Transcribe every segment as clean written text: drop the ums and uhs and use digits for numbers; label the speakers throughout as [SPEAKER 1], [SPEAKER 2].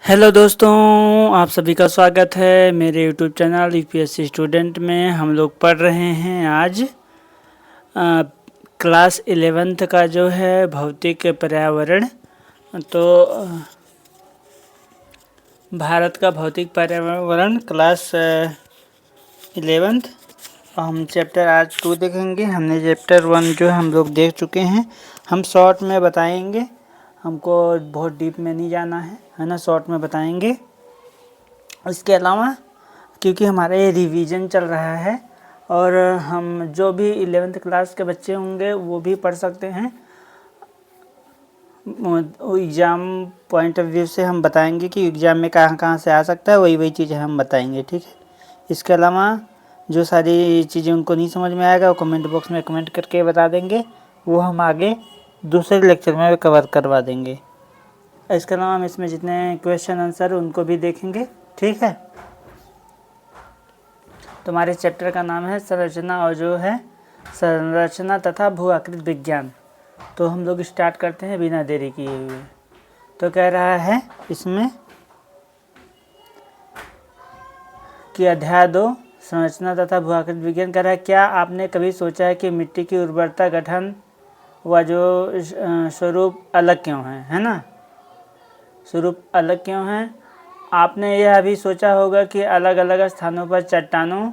[SPEAKER 1] Hello दोस्तों, आप सभी का स्वागत है मेरे यूट्यूब चैनल यूपीएससी स्टूडेंट में। हम लोग पढ़ रहे हैं आज क्लास 11th का जो है भौतिक पर्यावरण। तो भारत का भौतिक पर्यावरण क्लास 11th। हम चैप्टर आज 2 देखेंगे। हमने चैप्टर 1 जो हम लोग देख चुके हैं। हम शॉर्ट में बताएंगे, हमको बहुत डीप में नहीं जाना है ना, शॉर्ट में बताएंगे। इसके अलावा क्योंकि हमारा ये रिवीजन चल रहा है और हम जो भी 11th क्लास के बच्चे होंगे वो भी पढ़ सकते हैं। एग्ज़ाम पॉइंट ऑफ व्यू से हम बताएंगे कि एग्ज़ाम में कहाँ कहाँ से आ सकता है, वही चीज़ें हम बताएंगे, ठीक है। इसके अलावा जो सारी चीज़ें उनको नहीं समझ में आएगा वो कमेंट बॉक्स में कमेंट करके बता देंगे, वो हम आगे दूसरे लेक्चर में कवर करवा देंगे। इसके अलावा हम इसमें जितने क्वेश्चन आंसर उनको भी देखेंगे, ठीक है। तो हमारे चैप्टर का नाम है संरचना और जो है संरचना तथा भू आकृति विज्ञान। तो हम लोग स्टार्ट करते हैं बिना देरी किए हुए। तो कह रहा है इसमें कि अध्याय 2 संरचना तथा भू आकृति विज्ञान कह रहा है, क्या आपने कभी सोचा है कि मिट्टी की उर्वरता, गठन व जो स्वरूप अलग क्यों है ना। स्वरूप अलग क्यों है। आपने यह भी सोचा होगा कि अलग अलग स्थानों पर चट्टानों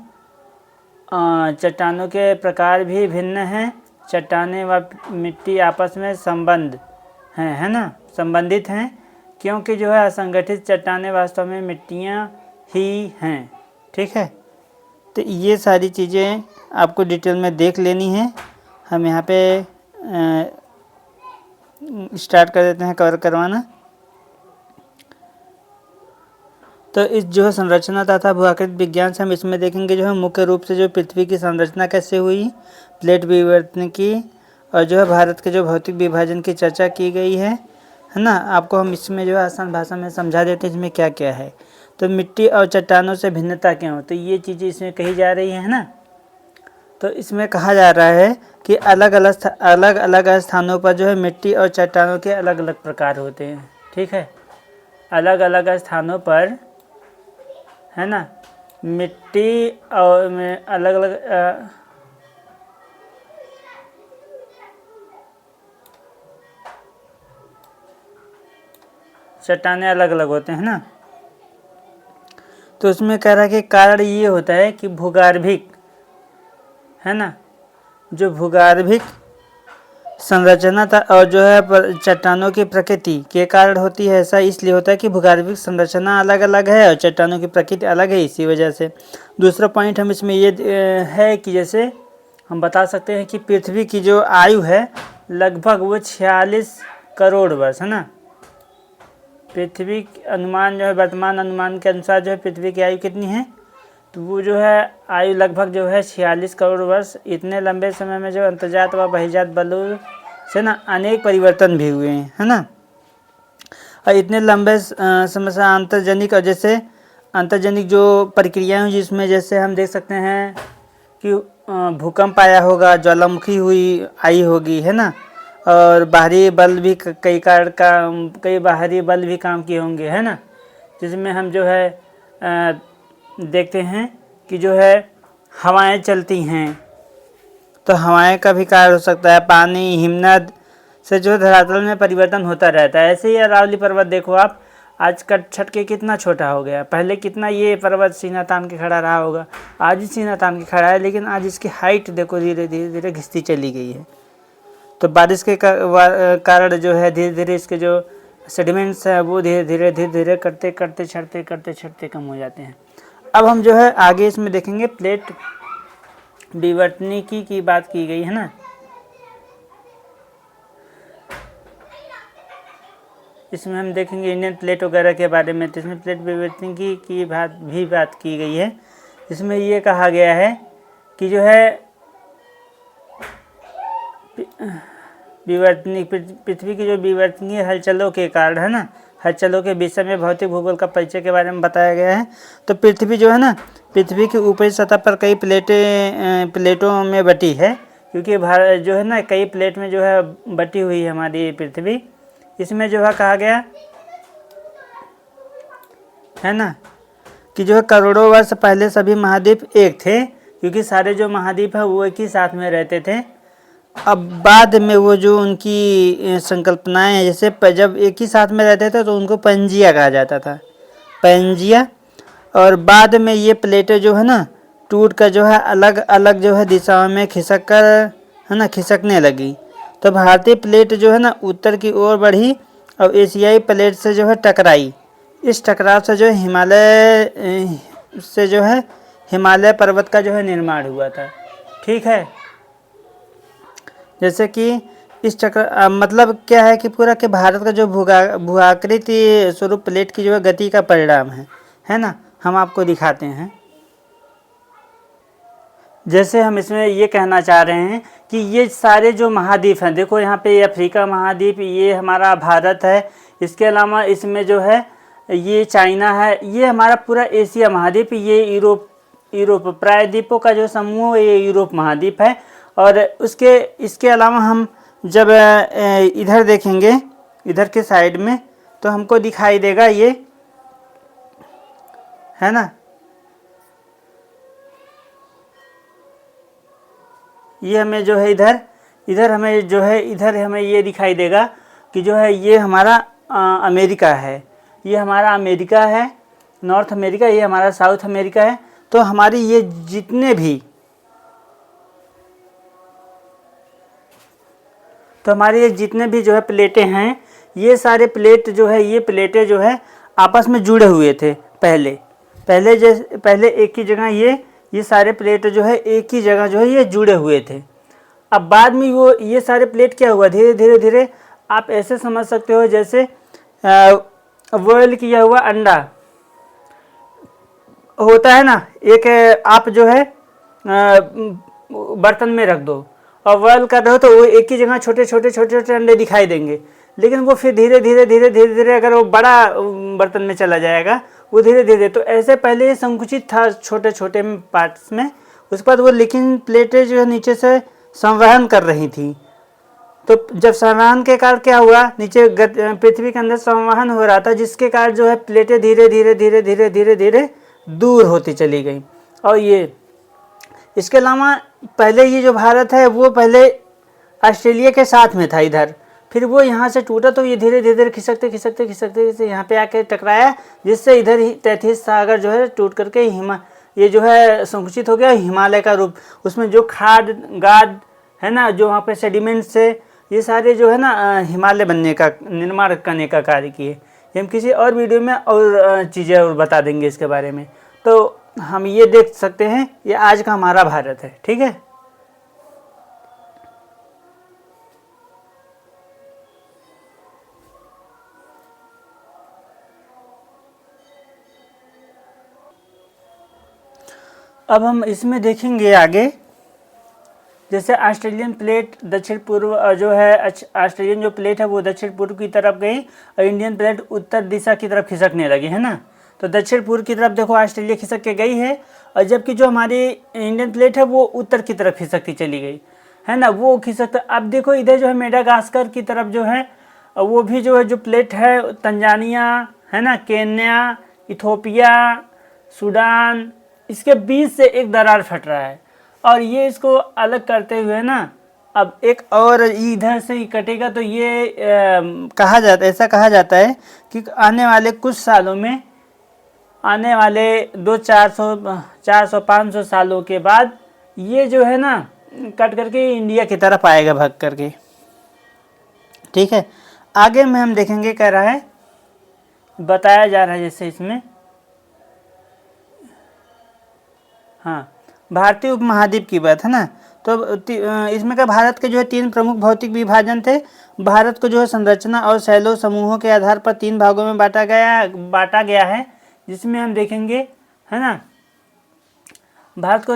[SPEAKER 1] के प्रकार भी भिन्न हैं। चट्टानें व मिट्टी आपस में संबंधित हैं, क्योंकि जो है असंगठित चट्टानें वास्तव में मिट्टियाँ ही हैं, ठीक है। तो ये सारी चीज़ें आपको डिटेल में देख लेनी है। हम यहाँ पे स्टार्ट कर देते हैं कवर करवाना। तो इस जो है संरचना तथा भू आकृति विज्ञान से हम इसमें देखेंगे जो है मुख्य रूप से जो पृथ्वी की संरचना कैसे हुई, प्लेट विवर्तन की, और जो है भारत के जो भौतिक विभाजन की चर्चा की गई है ना। आपको हम इसमें जो है आसान भाषा में समझा देते हैं इसमें क्या क्या है। तो मिट्टी और चट्टानों से भिन्नता क्यों हो, तो ये चीज़ें इसमें कही जा रही है ना। तो इसमें कहा जा रहा है कि अलग अलग स्थानों पर जो है मिट्टी और चट्टानों के अलग अलग प्रकार होते हैं, ठीक है। अलग अलग स्थानों पर है ना मिट्टी और में अलग अलग चट्टानें अलग अलग होते हैं ना। तो उसमें कह रहा है कि कारण ये होता है कि भूगर्भिक है ना, जो भूगर्भिक संरचना और जो है चट्टानों की प्रकृति के कारण होती है। ऐसा इसलिए होता है कि भूगर्भिक संरचना अलग अलग है और चट्टानों की प्रकृति अलग है, इसी वजह से। दूसरा पॉइंट हम इसमें ये है कि जैसे हम बता सकते हैं कि पृथ्वी की जो आयु है लगभग वो 46 करोड़ वर्ष है ना। पृथ्वी अनुमान जो है वर्तमान अनुमान के अनुसार जो है पृथ्वी की आयु कितनी है, तो वो जो है आयु लगभग जो है 46 करोड़ वर्ष। इतने लंबे समय में जो अंतर्जात व बहिर्जात बलों से ना अनेक परिवर्तन भी हुए हैं, है ना। और इतने लंबे समय से अंतर्जनिक और जैसे अंतर्जनिक जो प्रक्रियाएं हुई, जिसमें जैसे हम देख सकते हैं कि भूकंप आया होगा, ज्वालामुखी आई होगी, है ना। और बाहरी बल भी कई बाहरी बल भी काम किए होंगे, है ना। जिसमें हम जो है देखते हैं कि जो है हवाएं चलती हैं, तो हवाएं का भी कार्य हो सकता है। पानी, हिमनद से जो धरातल में परिवर्तन होता रहता है। ऐसे ही अरावली पर्वत देखो आप, आज का छट के कितना छोटा हो गया। पहले कितना ये पर्वत सीना तान के खड़ा रहा होगा, आज ही सीना तान के खड़ा है, लेकिन आज इसकी हाइट देखो धीरे धीरे घिसती चली गई है। तो बारिश के कारण जो है धीरे धीरे इसके जो सेडिमेंट्स है वो धीरे धीरे छटते कम हो जाते हैं। अब हम जो है आगे इसमें देखेंगे प्लेट विवर्तनिकी की बात की गई है ना। इसमें हम देखेंगे इंडियन प्लेट वगैरह के बारे में। तो इसमें प्लेट विवर्तनिकी की बात की गई है। इसमें ये कहा गया है कि जो है पृथ्वी की जो विवर्तनीय हलचलों के कारण है ना, हलचलों के विषय में भौतिक भूगोल का परिचय के बारे में बताया गया है। तो पृथ्वी जो है ना, पृथ्वी की ऊपरी सतह पर कई प्लेटों में बटी है, क्योंकि भारत जो है ना कई प्लेट में जो है बटी हुई है हमारी पृथ्वी। इसमें जो है कहा गया है ना, कि जो है करोड़ों वर्ष पहले सभी महाद्वीप एक थे, क्योंकि सारे जो महाद्वीप है वो एक ही साथ में रहते थे। अब बाद में वो जो उनकी संकल्पनाएं हैं, जैसे जब एक ही साथ में रहते थे तो उनको पंजिया कहा जाता था, पंजिया। और बाद में ये प्लेटें जो है ना टूट कर जो है अलग अलग जो है दिशाओं में खिसक कर, है ना, खिसकने लगी। तो भारतीय प्लेट जो है ना उत्तर की ओर बढ़ी और एशियाई प्लेट से जो है टकराई। इस टकराव से जो है हिमालय पर्वत का जो है निर्माण हुआ था। ठीक है, जैसे कि इस चक्र मतलब क्या है कि पूरा कि भारत का जो भूआकृति स्वरूप प्लेट की जो है गति का परिणाम है ना। हम आपको दिखाते हैं। जैसे हम इसमें ये कहना चाह रहे हैं कि ये सारे जो महाद्वीप हैं, देखो यहाँ पे अफ्रीका महाद्वीप, ये हमारा भारत है, इसके अलावा इसमें जो है ये चाइना है, ये हमारा पूरा एशिया महाद्वीप, ये यूरोप प्रायद्वीपों का जो समूह ये यूरोप महाद्वीप है। और इसके अलावा हम जब इधर देखेंगे, इधर के साइड में, तो हमको दिखाई देगा ये, है ना, ये हमें जो है इधर हमें ये दिखाई देगा कि जो है ये हमारा अमेरिका है, ये हमारा अमेरिका है, नॉर्थ अमेरिका, ये हमारा साउथ अमेरिका है। तो हमारी ये जितने भी जो है प्लेटें हैं, ये सारे प्लेट जो है, ये प्लेटें जो है आपस में जुड़े हुए थे पहले एक ही जगह ये सारे प्लेट जो है एक ही जगह जो है ये जुड़े हुए थे। अब बाद में ये सारे प्लेट क्या हुआ, धीरे धीरे आप ऐसे समझ सकते हो जैसे बॉयल किया हुआ अंडा होता है ना, एक आप जो है बर्तन में रख दो और बॉयल कर रहे हो तो वो एक ही जगह छोटे अंडे दिखाई देंगे, लेकिन वो फिर धीरे धीरे अगर वो बड़ा बर्तन में चला जाएगा, वो धीरे धीरे, तो ऐसे पहले ये संकुचित था छोटे पार्ट्स में। उसके बाद वो लेकिन प्लेटें जो है नीचे से संवहन कर रही थी, तो जब संवहन के कारण क्या हुआ, नीचे पृथ्वी के अंदर संवहन हो रहा था, जिसके कारण जो है प्लेटें धीरे धीरे दूर होती चली गई। और ये इसके अलावा पहले ये जो भारत है वो पहले ऑस्ट्रेलिया के साथ में था इधर, फिर वो यहाँ से टूटा तो ये धीरे धीरे खिसकते यहाँ पे आके टकराया, जिससे इधर ही तैतीस सागर जो है टूट करके ये जो है संकुचित हो गया हिमालय का रूप। उसमें जो खाद गाद है ना, जो वहाँ पे सेडिमेंट से ये सारे जो है ना हिमालय बनने का निर्माण करने का कार्य किए। हम किसी और वीडियो में और चीज़ें और बता देंगे इसके बारे में। तो हम ये देख सकते हैं, ये आज का हमारा भारत है। ठीक है, अब हम इसमें देखेंगे आगे, जैसे ऑस्ट्रेलियन प्लेट दक्षिण पूर्व जो है, ऑस्ट्रेलियन जो प्लेट है वो दक्षिण पूर्व की तरफ गई और इंडियन प्लेट उत्तर दिशा की तरफ खिसकने लगी, है ना। तो दक्षिण पूर्व की तरफ देखो ऑस्ट्रेलिया खिसक के गई है, और जबकि जो हमारी इंडियन प्लेट है वो उत्तर की तरफ खिसकती चली गई, है ना, वो खिसकता। अब देखो इधर जो है मेडागास्कर की तरफ जो है वो भी जो है जो प्लेट है, तंजानिया है ना, केन्या, इथोपिया, सूडान, इसके बीच से एक दरार फट रहा है, और ये इसको अलग करते हुए ना अब एक और इधर से ही कटेगा। तो ये ऐसा कहा जाता है कि आने वाले कुछ सालों में, आने वाले 400-500 सालों के बाद ये जो है ना कट करके इंडिया की तरफ आएगा भाग करके। ठीक है, आगे में हम देखेंगे कह रहा है, बताया जा रहा है जैसे इसमें, हाँ, भारतीय उपमहाद्वीप की बात है ना। तो इसमें का भारत के जो है 3 प्रमुख भौतिक विभाजन थे। भारत को जो है संरचना और शैलों समूहों के आधार पर 3 भागों में बांटा गया है, जिसमें हम देखेंगे, है ना, भारत को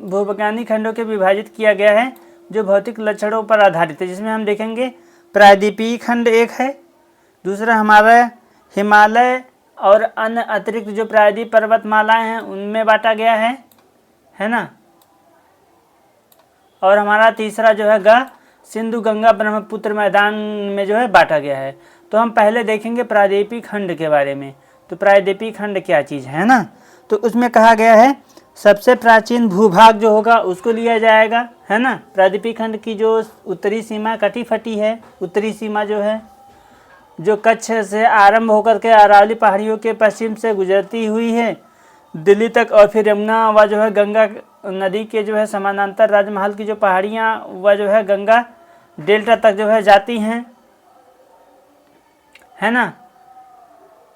[SPEAKER 1] भूवैज्ञानिक खंडों के विभाजित किया गया है जो भौतिक लक्षणों पर आधारित है, जिसमें हम देखेंगे प्रायद्वीपीय खंड एक है, दूसरा हमारा हिमालय और अन्य अतिरिक्त जो प्रायद्वीप पर्वतमालाएं हैं उनमें बांटा गया है ना, और हमारा तीसरा जो है सिंधु गंगा ब्रह्मपुत्र मैदान में जो है बांटा गया है। तो हम पहले देखेंगे प्रायद्वीपीय खंड के बारे में। तो प्रायद्वीपीय खंड क्या चीज़ है ना। तो उसमें कहा गया है सबसे प्राचीन भूभाग जो होगा उसको लिया जाएगा, है ना। प्रायद्वीपीय खंड की जो उत्तरी सीमा कटी फटी है, उत्तरी सीमा जो है जो कच्छ से आरंभ होकर के अरावली पहाड़ियों के पश्चिम से गुजरती हुई है दिल्ली तक, और फिर यमुना व जो है गंगा नदी के जो है समानांतर राजमहल की जो पहाड़ियाँ व जो है गंगा डेल्टा तक जो है जाती हैं, है ना।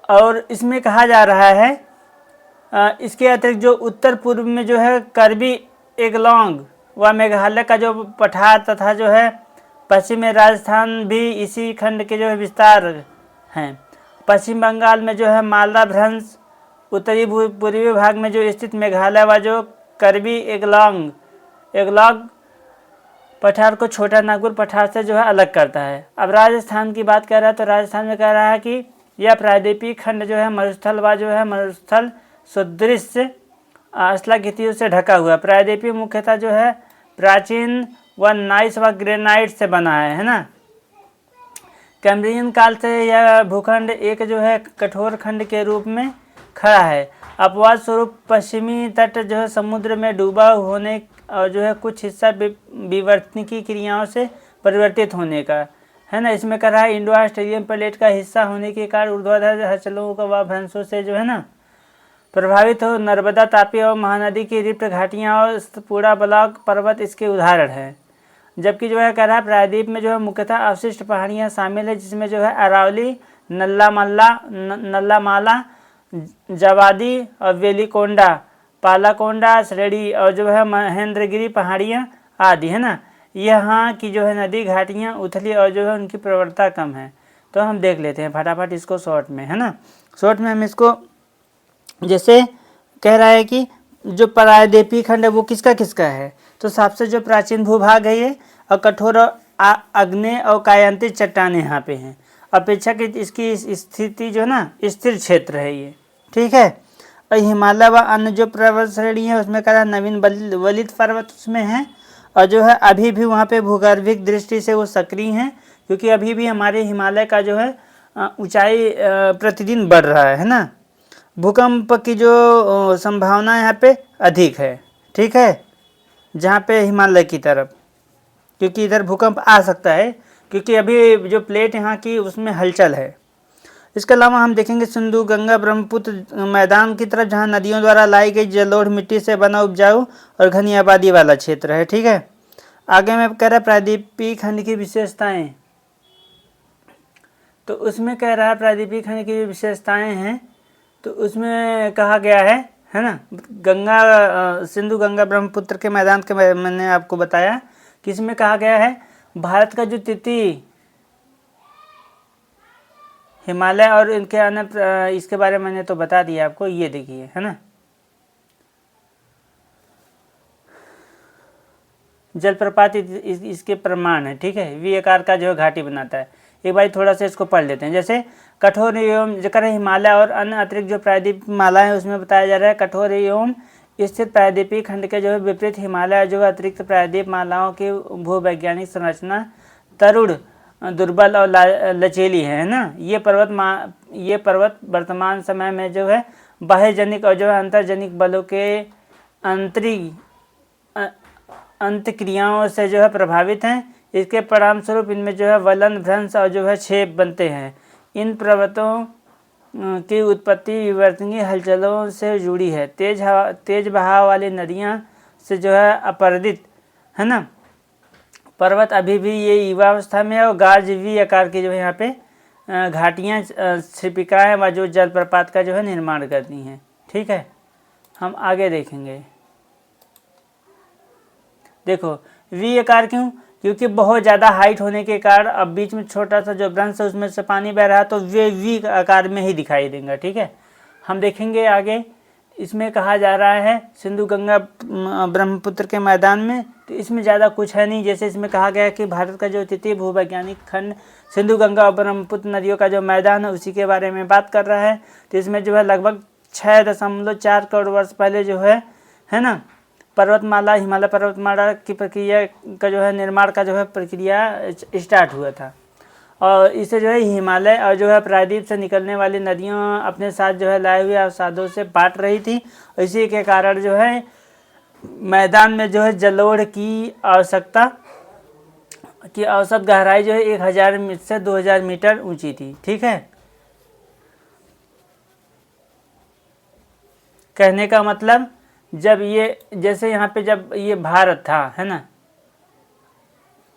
[SPEAKER 1] और इसमें कहा जा रहा है इसके अतिरिक्त जो उत्तर पूर्व में जो है कार्बी एंगलोंग व मेघालय का जो पठार तथा जो है पश्चिम में राजस्थान भी इसी खंड के जो है विस्तार हैं। पश्चिम बंगाल में जो है मालदा भ्रंश, उत्तरी पूर्वी भाग में जो स्थित मेघालय व जो कार्बी एंगलोंग पठार को छोटा नागपुर पठार से जो है अलग करता है। अब राजस्थान की बात कर रहा है तो राजस्थान में कह रहा है कि यह प्रायद्वीपीय खंड जो है मरुस्थल व जो है मरुस्थल सदृश स्थलाकृतियों से ढका हुआ। प्रायद्वीपीय मुख्यतः जो है प्राचीन व नाइस व ग्रेनाइट से बना है ना। कैम्ब्रियन काल से यह भूखंड एक जो है कठोर खंड के रूप में खड़ा है। अपवाद स्वरूप पश्चिमी तट जो है समुद्र में डूबा होने और जो है कुछ हिस्सा विवर्तनिकी क्रियाओं से परिवर्तित होने का, है ना। इसमें कह रहा है इंडो ऑस्ट्रेलियन प्लेट का हिस्सा होने के कारण ऊर्ध्वाधर हलचलों व भ्रंशों से जो है ना प्रभावित हो नर्मदा, तापी और महानदी की रिफ्ट घाटियाँ और सतपुड़ा ब्लॉक पर्वत इसके उदाहरण हैं। जबकि जो है कह रहा है प्रायद्वीप में जो है मुख्यतः अवशिष्ट पहाड़ियाँ शामिल है, जिसमें जो है अरावली, नल्लामाला, जवादी और वेलिकोंडा, पालाकोंडा श्रेणी और जो है महेंद्रगिरी पहाड़ियाँ आदि, है ना। यहाँ की जो है नदी घाटियाँ उथली और जो है उनकी प्रवणता कम है। तो हम देख लेते हैं फटाफट इसको शॉर्ट में, है ना। शॉर्ट में हम इसको जैसे कह रहा है कि जो प्रायद्वीपीय खंड है वो किसका किसका है, तो सबसे जो प्राचीन भूभाग है ये, और कठोर आग्नेय और कायांतित चट्टानें यहाँ पे हैं। अपेक्षाकृत इसकी स्थिति जो है ना स्थिर क्षेत्र है ये, ठीक है। और हिमालय व अन्य जो पर्वत श्रेणी है उसमें कह रहा है नवीन वलित पर्वत उसमें है, और जो है अभी भी वहाँ पे भूगर्भिक दृष्टि से वो सक्रिय हैं, क्योंकि अभी भी हमारे हिमालय का जो है ऊंचाई प्रतिदिन बढ़ रहा है ना। भूकंप की जो संभावना यहाँ पे अधिक है, ठीक है, जहाँ पे हिमालय की तरफ, क्योंकि इधर भूकंप आ सकता है क्योंकि अभी जो प्लेट यहाँ की उसमें हलचल है। इसके अलावा हम देखेंगे सिंधु गंगा ब्रह्मपुत्र मैदान की तरफ, जहाँ नदियों द्वारा लाई गई जलोढ़ मिट्टी से बना उपजाऊ और घनी आबादी वाला क्षेत्र है, ठीक है। आगे में कह रहा है प्रायद्वीपीय खंड की विशेषताएं, तो उसमें कह रहा है प्रायद्वीपीय खंड की विशेषताएं हैं, तो उसमें कहा गया है ना। गंगा सिंधु गंगा ब्रह्मपुत्र के मैदान के मैंने आपको बताया कि इसमें कहा गया है भारत का जो तृतीय हिमालय और इनके अन्य इसके बारे में मैंने तो बता दिया आपको, ये देखिए, है ना। जलप्रपात इसके प्रमाण है, ठीक है। वी आकार का जो है घाटी बनाता है। एक बार थोड़ा सा इसको पढ़ लेते हैं। जैसे कठोर एवं जिक्र हिमालय और अन्य अतिरिक्त जो प्रायद्वीप माला है उसमें बताया जा रहा है कठोर एवं स्थित प्रायद्वीपीय खंड के जो है विपरीत हिमालय जो है अतिरिक्त प्रायद्वीप मालाओं की भूवैज्ञानिक संरचना तरुण, दुर्बल और लचीली है ना। ये पर्वत वर्तमान समय में जो है बाह्यजनिक और जो है अंतर्जनिक बलों के अंतक्रियाओं से जो है प्रभावित हैं। इसके परिणाम स्वरूप इनमें जो है वलन, भ्रंश और जो है छेद बनते हैं। इन पर्वतों की उत्पत्ति विवर्तनीय हलचलों से जुड़ी है। तेज बहाव वाली नदियाँ से जो है अपरदित, है ना। पर्वत अभी भी ये युवावस्था में है और गार्ज वी आकार की जो है यहाँ पे घाटियाँ, छिपिकाएँ व जो जलप्रपात का जो है निर्माण करती हैं, ठीक है। हम आगे देखेंगे। देखो वी आकार क्यों, क्योंकि बहुत ज़्यादा हाइट होने के कारण अब बीच में छोटा सा जो ब्रंश है उसमें से पानी बह रहा है तो वे वी आकार में ही दिखाई देंगे, ठीक है। हम देखेंगे आगे। इसमें कहा जा रहा है सिंधु गंगा ब्रह्मपुत्र के मैदान में, तो इसमें ज़्यादा कुछ है नहीं। जैसे इसमें कहा गया कि भारत का जो तृतीय भूवैज्ञानिक खंड सिंधु गंगा और ब्रह्मपुत्र नदियों का जो मैदान है उसी के बारे में बात कर रहा है। तो इसमें जो है लगभग 6.4 करोड़ वर्ष पहले जो है ना पर्वतमाला, हिमालय पर्वतमाला की प्रक्रिया का जो है निर्माण का जो है प्रक्रिया स्टार्ट हुआ था। और इसे जो है हिमालय और जो है प्रायद्वीप से निकलने वाली नदियाँ अपने साथ जो है लाए हुए अवसादों से बांट रही थी। इसी के कारण जो है मैदान में जो है जलोढ़ की औसत गहराई जो है 1000 से 2000 मीटर ऊंची थी। ठीक है, कहने का मतलब जब ये जैसे यहाँ पे जब ये भारत था, है ना,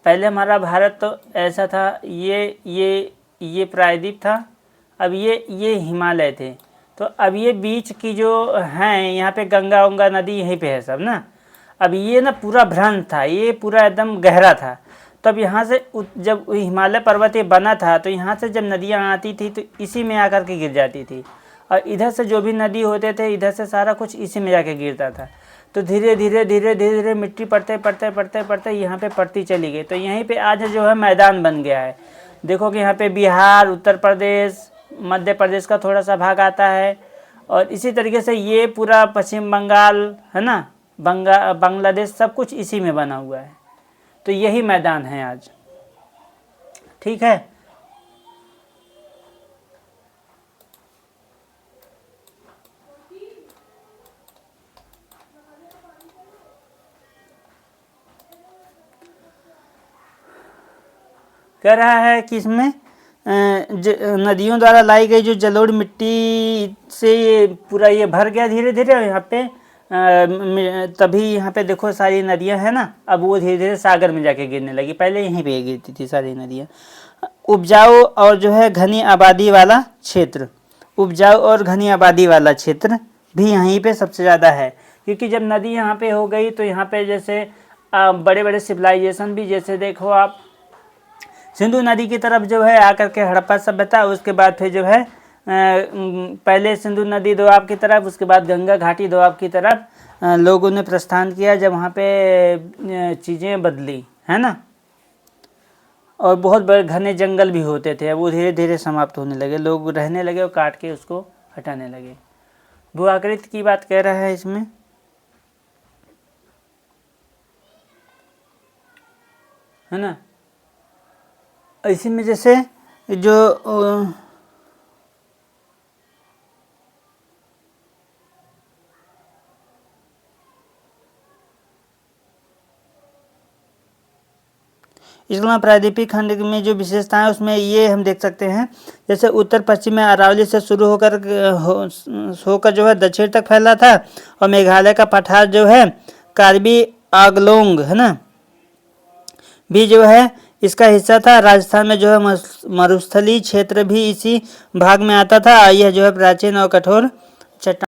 [SPEAKER 1] पहले हमारा भारत तो ऐसा था, ये प्रायद्वीप था, अब ये हिमालय थे। तो अब ये बीच की जो हैं यहाँ पे गंगा उंगा नदी यहीं पे है सब ना। अब ये ना पूरा भ्रंश था, ये पूरा एकदम गहरा था। तब यहाँ से जब हिमालय पर्वत ये बना था तो यहाँ से जब नदियाँ आती थी तो इसी में आकर के गिर जाती थी, और इधर से जो भी नदी होते थे इधर से सारा कुछ इसी में जाके गिरता था। तो धीरे धीरे धीरे धीरे धीरे मिट्टी पड़ते पड़ते पड़ते पड़ते यहाँ पे पड़ती चली गई। तो यहीं पे आज जो है मैदान बन गया है। देखो कि यहाँ पे बिहार, उत्तर प्रदेश, मध्य प्रदेश का थोड़ा सा भाग आता है, और इसी तरीके से ये पूरा पश्चिम बंगाल, है ना, बांग्लादेश, सब कुछ इसी में बना हुआ है। तो यही मैदान है आज। ठीक है, कह रहा है कि इसमें नदियों द्वारा लाई गई जो जलोढ़ मिट्टी से ये पूरा ये भर गया धीरे धीरे, और यहाँ पे तभी यहाँ पे देखो सारी नदियाँ हैं ना, अब वो धीरे धीरे सागर में जाके गिरने लगी, पहले यहीं पे गिरती थी सारी नदियाँ। उपजाऊ और जो है घनी आबादी वाला क्षेत्र, उपजाऊ और घनी आबादी वाला क्षेत्र भी यहीं पे सबसे ज़्यादा है, क्योंकि जब नदी यहाँ पे हो गई तो यहाँ पे जैसे बड़े बड़े सिविलाइजेशन भी, जैसे देखो आप सिंधु नदी की तरफ जो है आकर के हड़प्पा सभ्यता, उसके बाद फिर जो है पहले सिंधु नदी दोआब की तरफ, उसके बाद गंगा घाटी दोआब की तरफ लोगों ने प्रस्थान किया, जब वहाँ पे चीज़ें बदली, है ना, और बहुत बड़े घने जंगल भी होते थे, वो धीरे धीरे समाप्त होने लगे, लोग रहने लगे और काट के उसको हटाने लगे। भू आकृति की बात कह रहा है इसमें, है ना। इसी में जैसे जो इसके अलावा प्रायद्वीपीय खंड में जो विशेषताएं हैं उसमें ये हम देख सकते हैं, जैसे उत्तर पश्चिम में अरावली से शुरू होकर जो है दक्षिण तक फैला था, और मेघालय का पठार जो है कार्बी आंगलोंग, है ना, भी जो है इसका हिस्सा था। राजस्थान में जो है मरुस्थलीय क्षेत्र भी इसी भाग में आता था। यह जो है प्राचीन और कठोर चट्टान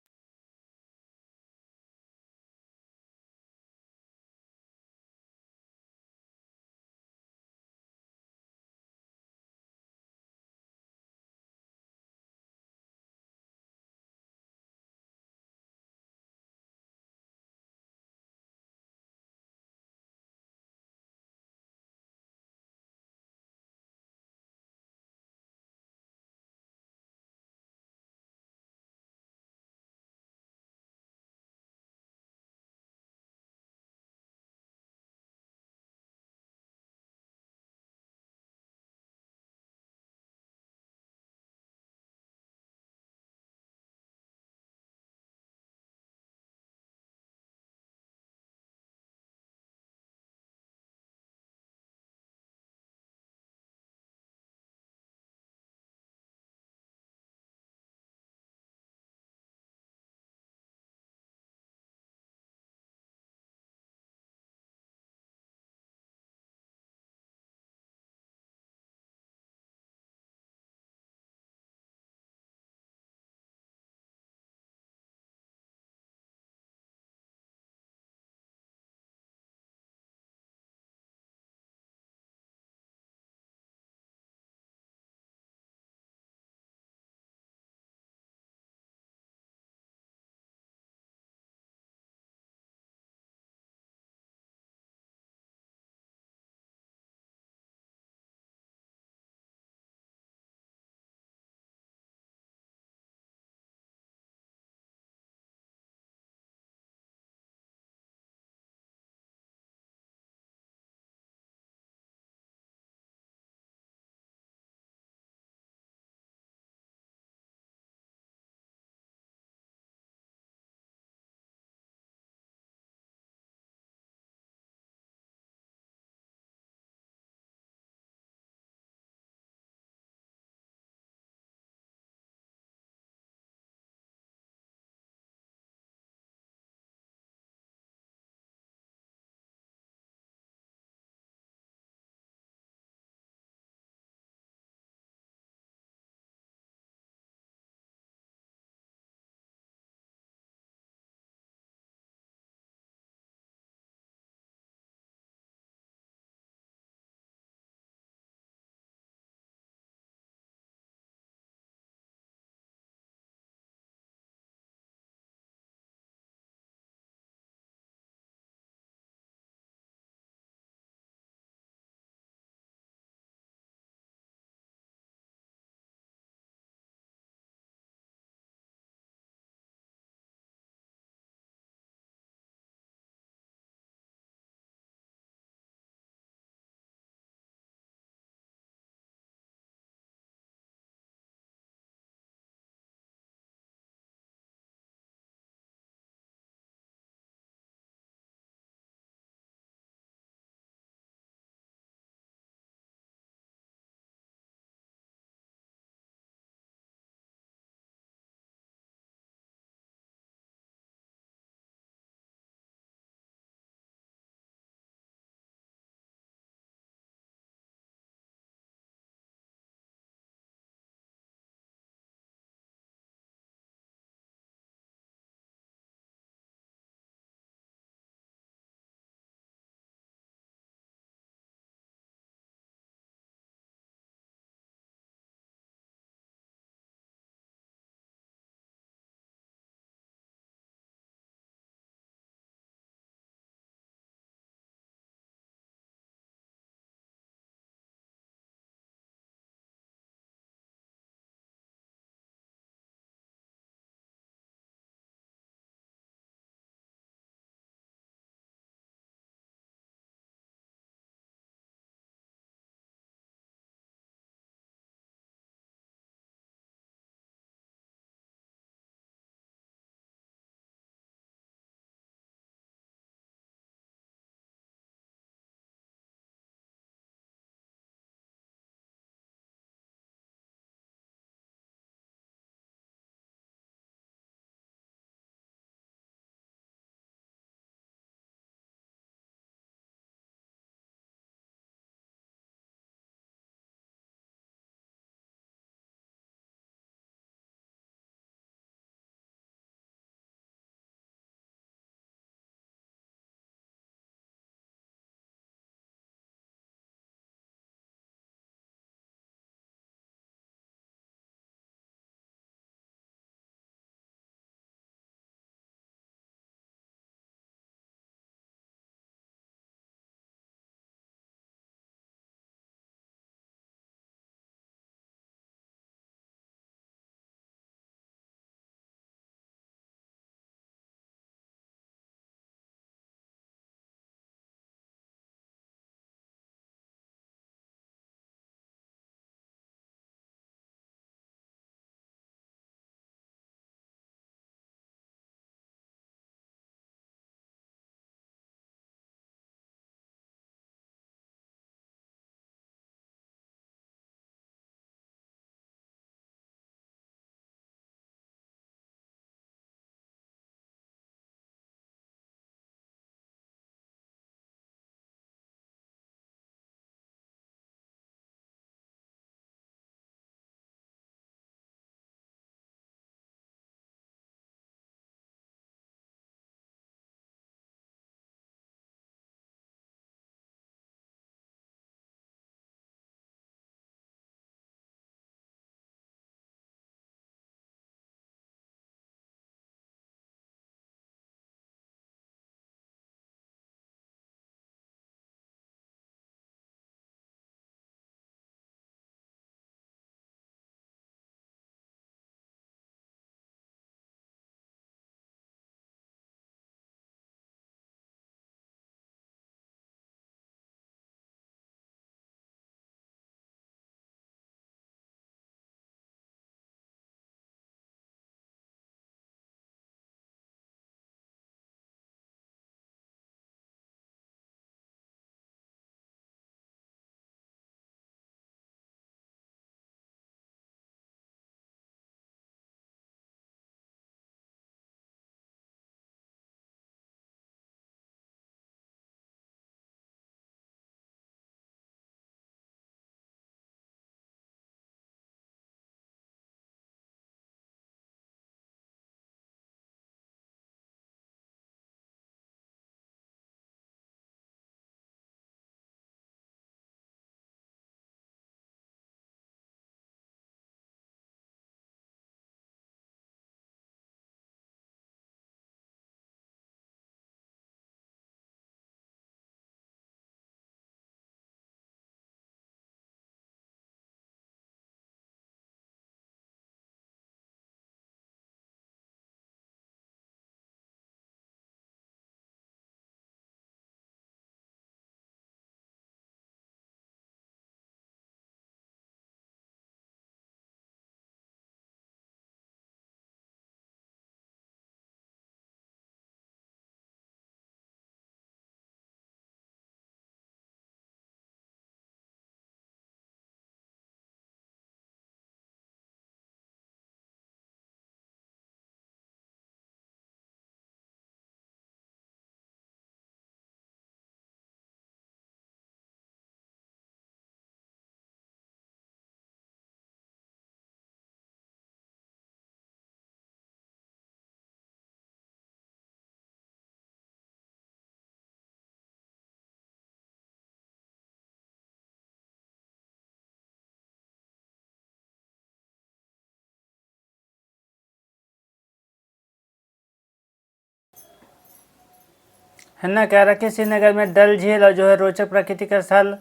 [SPEAKER 1] है ना। कह रहा कि श्रीनगर में डल झील और जो है रोचक प्राकृतिक स्थल,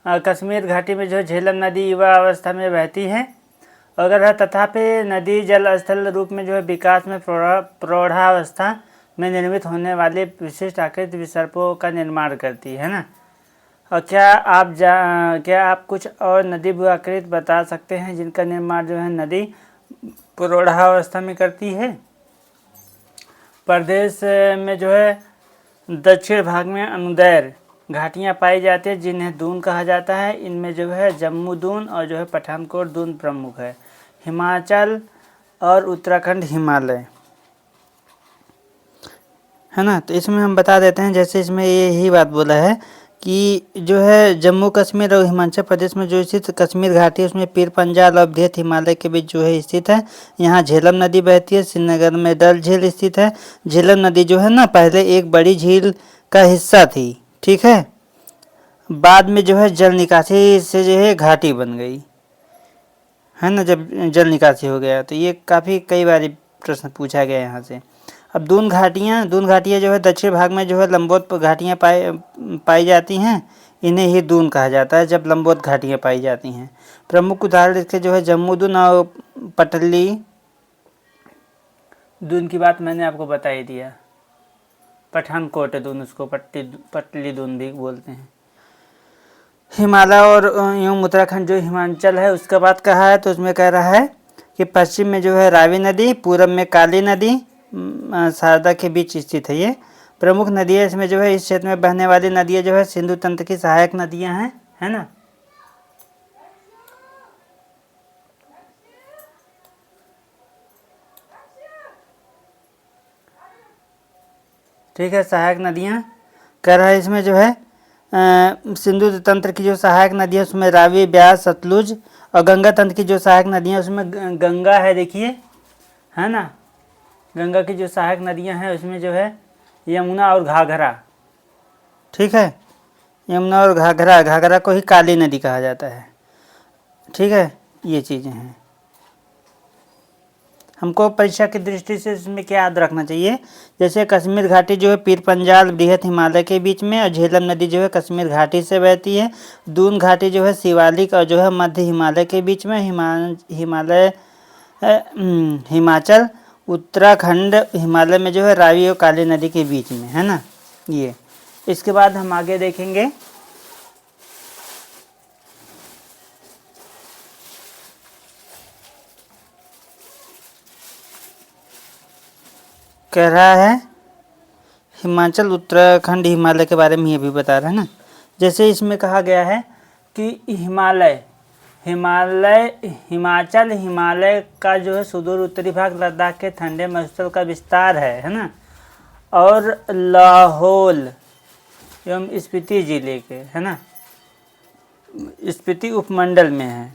[SPEAKER 1] कश्मीर घाटी में जो है झेलम नदी युवा अवस्था में बहती है। अगर तथापि नदी जल स्थल रूप में जो है विकास में प्रौढ़ावस्था में निर्मित होने वाले विशिष्ट आकृति विसर्पों का निर्माण करती है ना। और क्या आप कुछ और नदी भू आकृति बता सकते हैं जिनका निर्माण जो है नदी प्रौढ़ावस्था में करती है। प्रदेश में जो है दक्षिण भाग में अनुदैर्घ्य घाटियाँ पाई जाती है जिन्हें दून कहा जाता है। इनमें जो है जम्मू दून और जो है पठानकोट दून प्रमुख है। हिमाचल और उत्तराखंड हिमालय, है ना। तो इसमें हम बता देते हैं, जैसे इसमें यही बात बोला है कि जो है जम्मू कश्मीर और हिमाचल प्रदेश में जो स्थित कश्मीर घाटी है उसमें पीर पंजाल और बृहत हिमालय के बीच जो है स्थित है। यहाँ झेलम नदी बहती है। श्रीनगर में डल झील स्थित है। झेलम नदी जो है ना पहले एक बड़ी झील का हिस्सा थी, ठीक है। बाद में जो है जल निकासी से जो है घाटी बन गई, है ना। जब जल निकासी हो गया तो ये काफ़ी कई बार प्रश्न पूछा गया यहाँ से। अब दून घाटियाँ जो है दक्षिण भाग में जो है लंबवत घाटियाँ पाई जाती हैं। इन्हें ही दून कहा जाता है जब लंबवत घाटियाँ पाई जाती हैं। प्रमुख उदाहरण इसके जो है जम्मू दून और पटली दून की बात मैंने आपको बता ही दिया। पठानकोट दून, उसको पटली दून भी बोलते हैं। हिमालय और एवं उत्तराखंड जो हिमाचल है उसका बात कहा है, तो उसमें कह रहा है कि पश्चिम में जो है रावी नदी, पूर्व में काली नदी शारदा के बीच स्थित है। ये प्रमुख नदियाँ इसमें जो है इस क्षेत्र में बहने वाली नदियाँ जो है सिंधु तंत्र की सहायक नदियाँ हैं, है ना। ठीक है, सहायक नदियाँ कह रहा है इसमें जो है सिंधु तंत्र की जो सहायक नदी है उसमें रावी, ब्यास, सतलुज, और गंगा तंत्र की जो सहायक नदियाँ उसमें गंगा है, देखिए, है ना। गंगा की जो सहायक नदियाँ हैं उसमें जो है यमुना और घाघरा, ठीक है। यमुना और घाघरा को ही काली नदी कहा जाता है, ठीक है। ये चीज़ें हैं। हमको परीक्षा की दृष्टि से इसमें क्या याद रखना चाहिए, जैसे कश्मीर घाटी जो है पीर पंजाल बृहत हिमालय के बीच में, और झेलम नदी जो है कश्मीर घाटी से बहती है। दून घाटी जो है शिवालिक और जो है मध्य हिमालय के बीच में। हिमाचल उत्तराखंड हिमालय में जो है रावी और काली नदी के बीच में, है ना। ये इसके बाद हम आगे देखेंगे। कह रहा है हिमाचल उत्तराखंड हिमालय के बारे में ये भी बता रहा है ना। जैसे इसमें कहा गया है कि हिमाचल हिमालय का जो है सुदूर उत्तरी भाग लद्दाख के ठंडे मरुस्थल का विस्तार है ना। और लाहौल एवं स्पीति जिले के, है ना, स्पीति उपमंडल में है।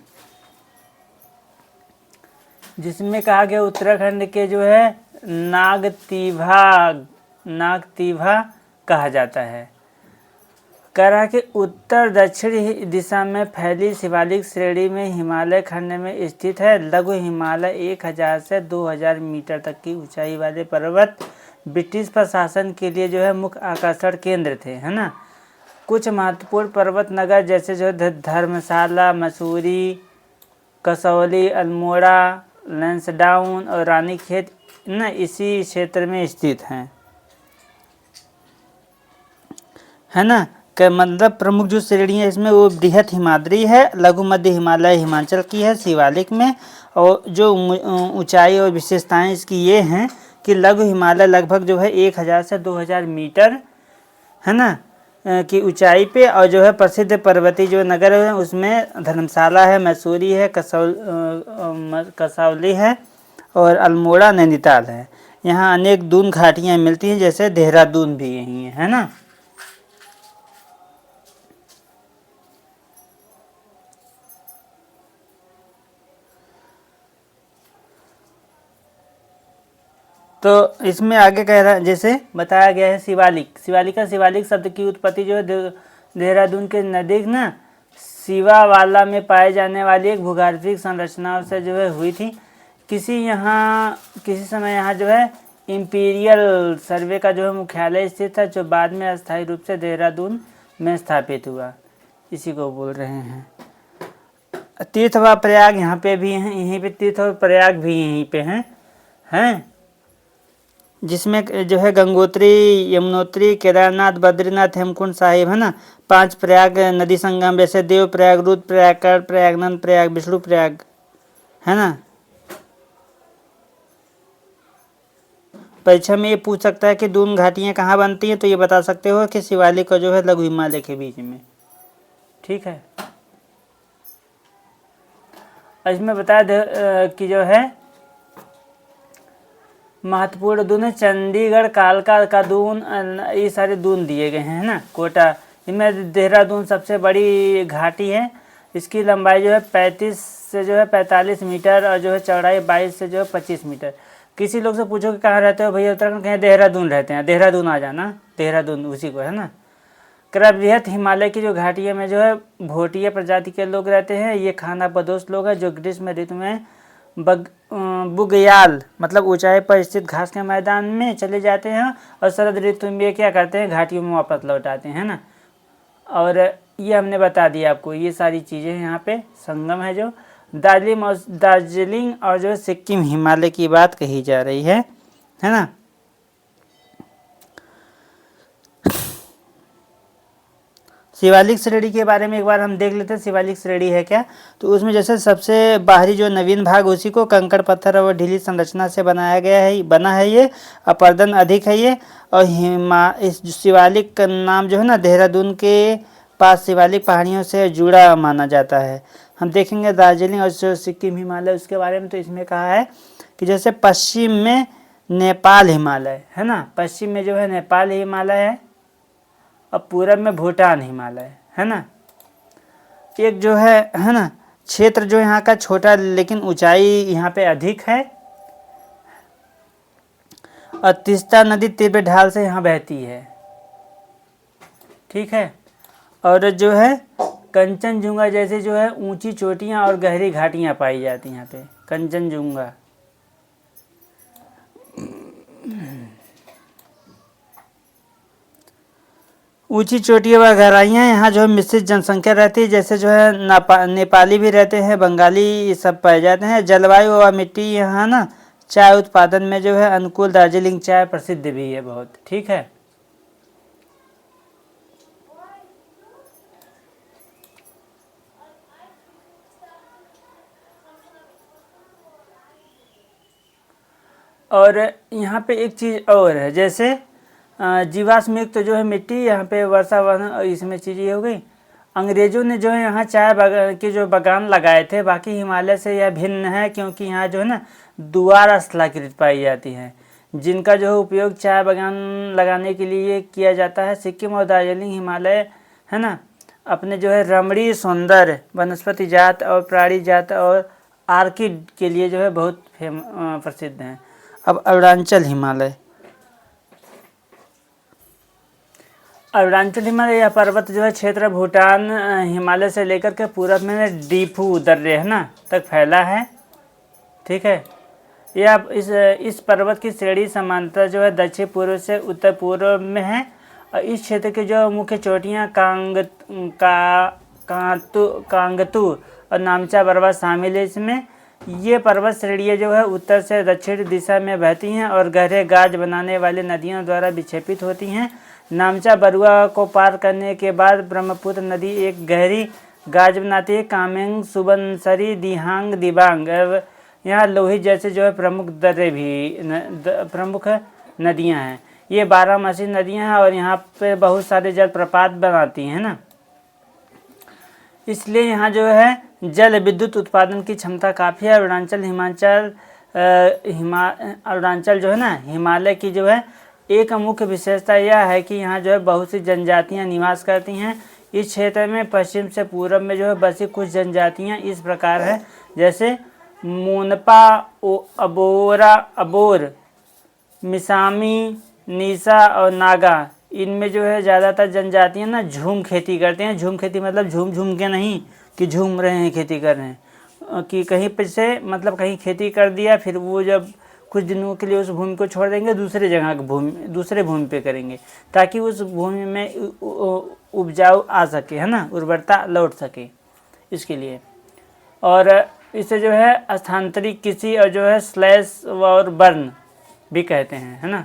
[SPEAKER 1] जिसमें कहा गया उत्तराखंड के जो है नागतीभा कहा जाता है। कह रहा कि उत्तर दक्षिणी दिशा में फैली शिवालिक श्रेणी में हिमालय खंड में स्थित है। लघु हिमालय 1000 से 2000 मीटर तक की ऊंचाई वाले पर्वत ब्रिटिश प्रशासन के लिए जो है मुख्य आकर्षण केंद्र थे, है ना। कुछ महत्वपूर्ण पर्वत नगर जैसे जो धर्मशाला, मसूरी, कसौली, अल्मोड़ा, लैंसडाउन और रानीखेत न इसी क्षेत्र में स्थित हैं, है ना। कि मतलब प्रमुख जो श्रेणियाँ इसमें वो बृहत हिमाद्री है, लघु मध्य हिमालय हिमाचल की है शिवालिक में। और जो ऊंचाई और विशेषताएं इसकी ये हैं कि लघु हिमालय लगभग जो है 1000 से 2000 मीटर, है ना, की ऊंचाई पे। और जो है प्रसिद्ध पर्वतीय जो नगर है उसमें धर्मशाला है, मसूरी है, कसौली है और अल्मोड़ा, नैनीताल है। यहाँ अनेक दून घाटियाँ मिलती हैं, जैसे देहरादून भी यही है ना। तो इसमें आगे कह रहा है, जैसे बताया गया है शिवालिक शब्द की उत्पत्ति जो है देहरादून के नज़दीक ना शिवावाला में पाए जाने वाली एक भूगर्भिक संरचनाओं से जो है हुई थी। किसी समय यहाँ जो है इम्पीरियल सर्वे का जो है मुख्यालय स्थित था, जो बाद में अस्थायी रूप से देहरादून में स्थापित हुआ, इसी को बोल रहे हैं। तीर्थ व प्रयाग यहाँ पे भी हैं, यहीं पे तीर्थ और प्रयाग भी यहीं पे हैं जिसमें जो है गंगोत्री, यमुनोत्री, केदारनाथ, बद्रीनाथ, हेमकुंड साहिब, है ना। 5 प्रयाग नदी संगम, जैसे देव प्रयाग, रुद्र प्रयाग, कर प्रयाग, नंद प्रयाग, विष्णु प्रयाग, है ना। परीक्षा में ये पूछ सकता है कि दून घाटियाँ कहाँ बनती हैं, तो ये बता सकते हो कि शिवालिक और जो है लघु हिमालय के बीच में, ठीक है। इसमें बता दे कि जो है महत्वपूर्ण दून, चंडीगढ़, कालका का दून, ये सारे दून दिए गए हैं, है ना। कोटा, इनमें देहरादून सबसे बड़ी घाटी है। इसकी लंबाई जो है 35 से जो है 45 मीटर और जो है चौड़ाई 22 से जो है 25 मीटर। किसी लोग से पूछो कि कहाँ रहते हो भैया, उत्तराखंड, कहें देहरादून रहते हैं, देहरादून आ जाना, देहरादून उसी को, है ना। बृहत हिमालय की जो घाटियों में जो है भोटिया प्रजाति के लोग रहते हैं। ये खानाबदोश लोग हैं जो ग्रीष्म ऋतु में बुग्याल मतलब ऊंचाई पर स्थित घास के मैदान में चले जाते हैं और शरद ऋतु में क्या करते हैं, घाटियों में वापस लौट आते हैं, ना। और ये हमने बता दिया आपको, ये सारी चीज़ें यहाँ पे संगम है। जो दार्जिलिंग और जो सिक्किम हिमालय की बात कही जा रही है ना। शिवालिक श्रेणी के बारे में एक बार हम देख लेते हैं, शिवालिक श्रेणी है क्या। तो उसमें जैसे सबसे बाहरी जो नवीन भाग, उसी को कंकड़ पत्थर और ढीली संरचना से बनाया गया है, बना है ये, अपर्दन अधिक है ये। और इस शिवालिक का नाम जो है ना, देहरादून के पास शिवालिक पहाड़ियों से जुड़ा माना जाता है। हम देखेंगे दार्जिलिंग और जो सिक्किम हिमालय उसके बारे में, तो इसमें कहा है कि जैसे पश्चिम में नेपाल हिमालय है ना, पश्चिम में जो है नेपाल हिमालय है और पूरब में भूटान हिमालय, है ना। एक जो है ना क्षेत्र जो यहाँ का छोटा, लेकिन ऊंचाई यहाँ पे अधिक है। और तीस्ता नदी तीव्र ढाल से यहाँ बहती है, ठीक है। और जो है कंचनजुंगा जैसे जो है ऊंची चोटियाँ और गहरी घाटियाँ पाई जाती हैं यहाँ पे, कंचनजुंगा। ऊंची चोटियाँ व गहराइयाँ, यहाँ जो है मिश्रित जनसंख्या रहती है, जैसे जो है नेपाली भी रहते हैं, बंगाली, ये सब पाए जाते हैं। जलवायु व मिट्टी यहाँ ना चाय उत्पादन में जो है अनुकूल, दार्जिलिंग चाय प्रसिद्ध भी है बहुत, ठीक है। और यहाँ पे एक चीज़ और है, जैसे जीवाश्म युक्त जो है मिट्टी, यहाँ पे वर्षा वन, इसमें चीज़ें हो गई। अंग्रेज़ों ने जो है यहाँ चाय के जो बागान लगाए थे, बाकी हिमालय से यह भिन्न है, क्योंकि यहाँ जो है ना दुआर स्थलाकृत पाई जाती हैं, जिनका जो है उपयोग चाय बागान लगाने के लिए किया जाता है। सिक्किम और दार्जिलिंग हिमालय, है ना, अपने जो है रमणीय सौंदर्य, वनस्पति जात और प्राणी जात और आर्किड के लिए जो है बहुत प्रसिद्ध हैं। अब अरुणाचल हिमालय, अरुणाचल हिमालय यह पर्वत जो है क्षेत्र भूटान हिमालय से लेकर के पूरब में डीफू दर्रे, है ना, तक फैला है, ठीक है। यह इस पर्वत की श्रेणी समांतर जो है दक्षिण पूर्व से उत्तर पूर्व में है। और इस क्षेत्र की जो मुख्य चोटियाँ कांगतू और नामचा पर्वत शामिल है इसमें। ये पर्वत श्रेणियाँ जो है उत्तर से दक्षिण दिशा में बहती हैं और गहरे गाज बनाने वाली नदियों द्वारा विक्षेपित होती हैं। नामचा बरुआ को पार करने के बाद ब्रह्मपुत्र नदी एक गहरी गाज बनाती है। कामेंग, सुबनसरी, दिहांग, दिबांग, यहाँ लोहित जैसे जो है प्रमुख दर्रे भी प्रमुख नदियाँ हैं। ये 12मासी नदियाँ हैं और यहाँ पे बहुत सारे जलप्रपात बनाती हैं ना, इसलिए यहाँ जो है जल विद्युत उत्पादन की क्षमता काफ़ी है। अरुणाचल जो है ना हिमालय की जो है एक मुख्य विशेषता यह है कि यहाँ जो है बहुत सी जनजातियाँ निवास करती हैं। इस क्षेत्र में पश्चिम से पूर्व में जो है बसी कुछ जनजातियाँ इस प्रकार है, जैसे मोनपा, अबोर, मिसामी, नीसा और नागा। इनमें जो है ज़्यादातर जनजातियाँ ना झूम खेती करते हैं। झूम खेती मतलब झूम झूम के नहीं कि झूम रहे हैं खेती कर रहे हैं, कि कहीं पर से मतलब कहीं खेती कर दिया, फिर वो जब कुछ दिनों के लिए उस भूमि को छोड़ देंगे, दूसरे भूमि पे करेंगे, ताकि उस भूमि में उपजाऊ आ सके, है ना, उर्वरता लौट सके, इसके लिए। और इसे जो है स्थानांतरित कृषि और जो है स्लैश और बर्न भी कहते हैं, है ना,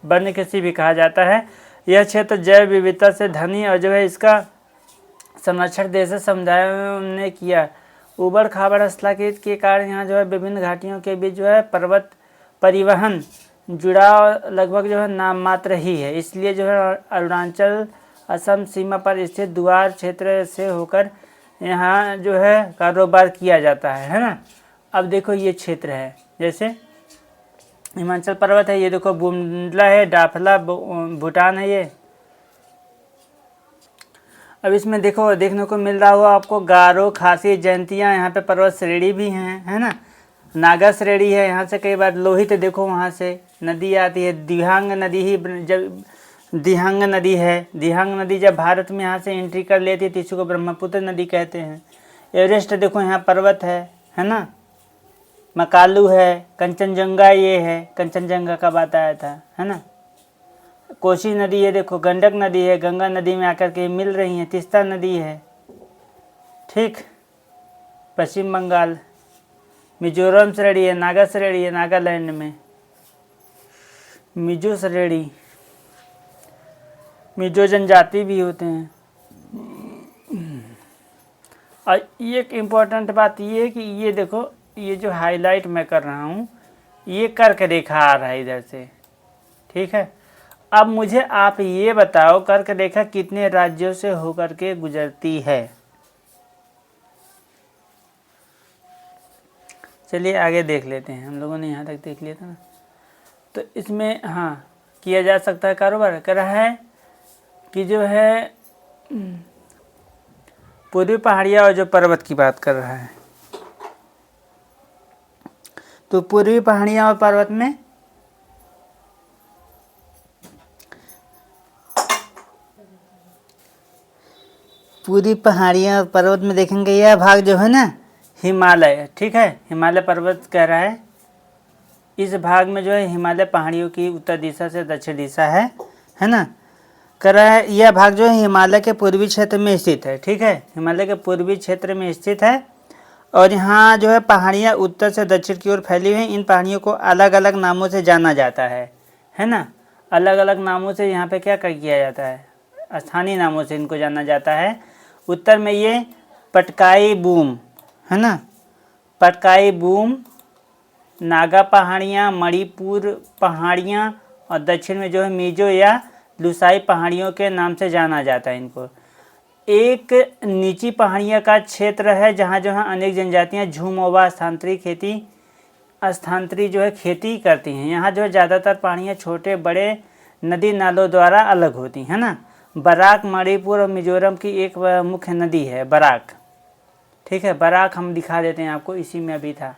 [SPEAKER 1] बर्न कृषि भी कहा जाता है। यह क्षेत्र जैव विविधता से धनी और जो है इसका संरक्षण देशी समुदायों ने किया। उबड़ खाबड़ स्थलाकृति के कारण यहाँ जो है विभिन्न घाटियों के बीच जो है पर्वत परिवहन जुड़ाव लगभग जो है नाम मात्र ही है। इसलिए जो है अरुणाचल असम सीमा पर स्थित दुआर क्षेत्र से होकर यहाँ जो है कारोबार किया जाता है ना। अब देखो ये क्षेत्र है, जैसे हिमाचल पर्वत है, ये देखो बुमला है, डाफला भूटान है ये। अब इसमें देखो देखने को मिल रहा होगा आपको गारो, खासी, जयंतियाँ, यहाँ पे पर्वत श्रेणी भी हैं, है ना, नागा श्रेणी है। यहाँ से कई बार लोहित देखो वहाँ से नदी आती है, दिहांग नदी ही जब दिहांग नदी है, दिहांग नदी जब भारत में यहाँ से एंट्री कर लेती है तो इसी को ब्रह्मपुत्र नदी कहते हैं। एवरेस्ट देखो यहाँ पर्वत है ना, मकालू है, कंचनजंगा ये है, कंचनजंगा कब आया था, है ना। कोसी नदी है, देखो गंडक नदी है, गंगा नदी में आकर के मिल रही है, तीस्ता नदी है, ठीक। पश्चिम बंगाल, मिजोरम श्रेणी है, नागा श्रेणी है, नागालैंड में मिजो श्रेणी, मिजो जनजाति भी होते हैं। और एक इम्पोर्टेंट बात ये है कि ये देखो ये जो हाईलाइट मैं कर रहा हूँ ये कर्क रेखा आ रहा है इधर से, ठीक है। अब मुझे आप ये बताओ कर्क रेखा कितने राज्यों से होकर के गुजरती है। चलिए आगे देख लेते हैं, हम लोगों ने यहाँ तक देख लिया था ना। तो इसमें हाँ किया जा सकता है कारोबार, कर रहा है कि जो है पूर्वी पहाड़ियाँ और जो पर्वत की बात कर रहा है, तो पूर्वी पहाड़ियाँ और पर्वत में पूरी पहाड़ियाँ और पर्वत में देखेंगे यह भाग जो है ना हिमालय, ठीक है, हिमालय पर्वत कह रहा है। इस भाग में जो है हिमालय पहाड़ियों की उत्तर दिशा से दक्षिण दिशा है ना, कर रहा है। यह भाग जो है हिमालय के पूर्वी क्षेत्र में स्थित है, ठीक है, हिमालय के पूर्वी क्षेत्र में स्थित है। और यहाँ जो है पहाड़ियाँ उत्तर से दक्षिण की ओर फैली हुई हैं। इन पहाड़ियों को अलग अलग नामों से जाना जाता है ना, अलग अलग नामों से यहाँ पे क्या किया जाता है, स्थानीय नामों से इनको जाना जाता है। उत्तर में ये पटकाई बूम है ना, पटकाई बूम, नागा पहाड़ियाँ, मणिपुर पहाड़ियाँ, और दक्षिण में जो है मिजो या लुसाई पहाड़ियों के नाम से जाना जाता है इनको। एक नीची पहाड़ियाँ का क्षेत्र है जहाँ जो है अनेक जनजातियाँ झूम-ओवा स्थानांतरी जो है खेती करती हैं। यहाँ जो है ज़्यादातर पहाड़ियाँ छोटे बड़े नदी नालों द्वारा अलग होती है ना। बराक मणिपुर और मिजोरम की एक मुख्य नदी है बराक, ठीक है, बराक हम दिखा देते हैं आपको, इसी में अभी था।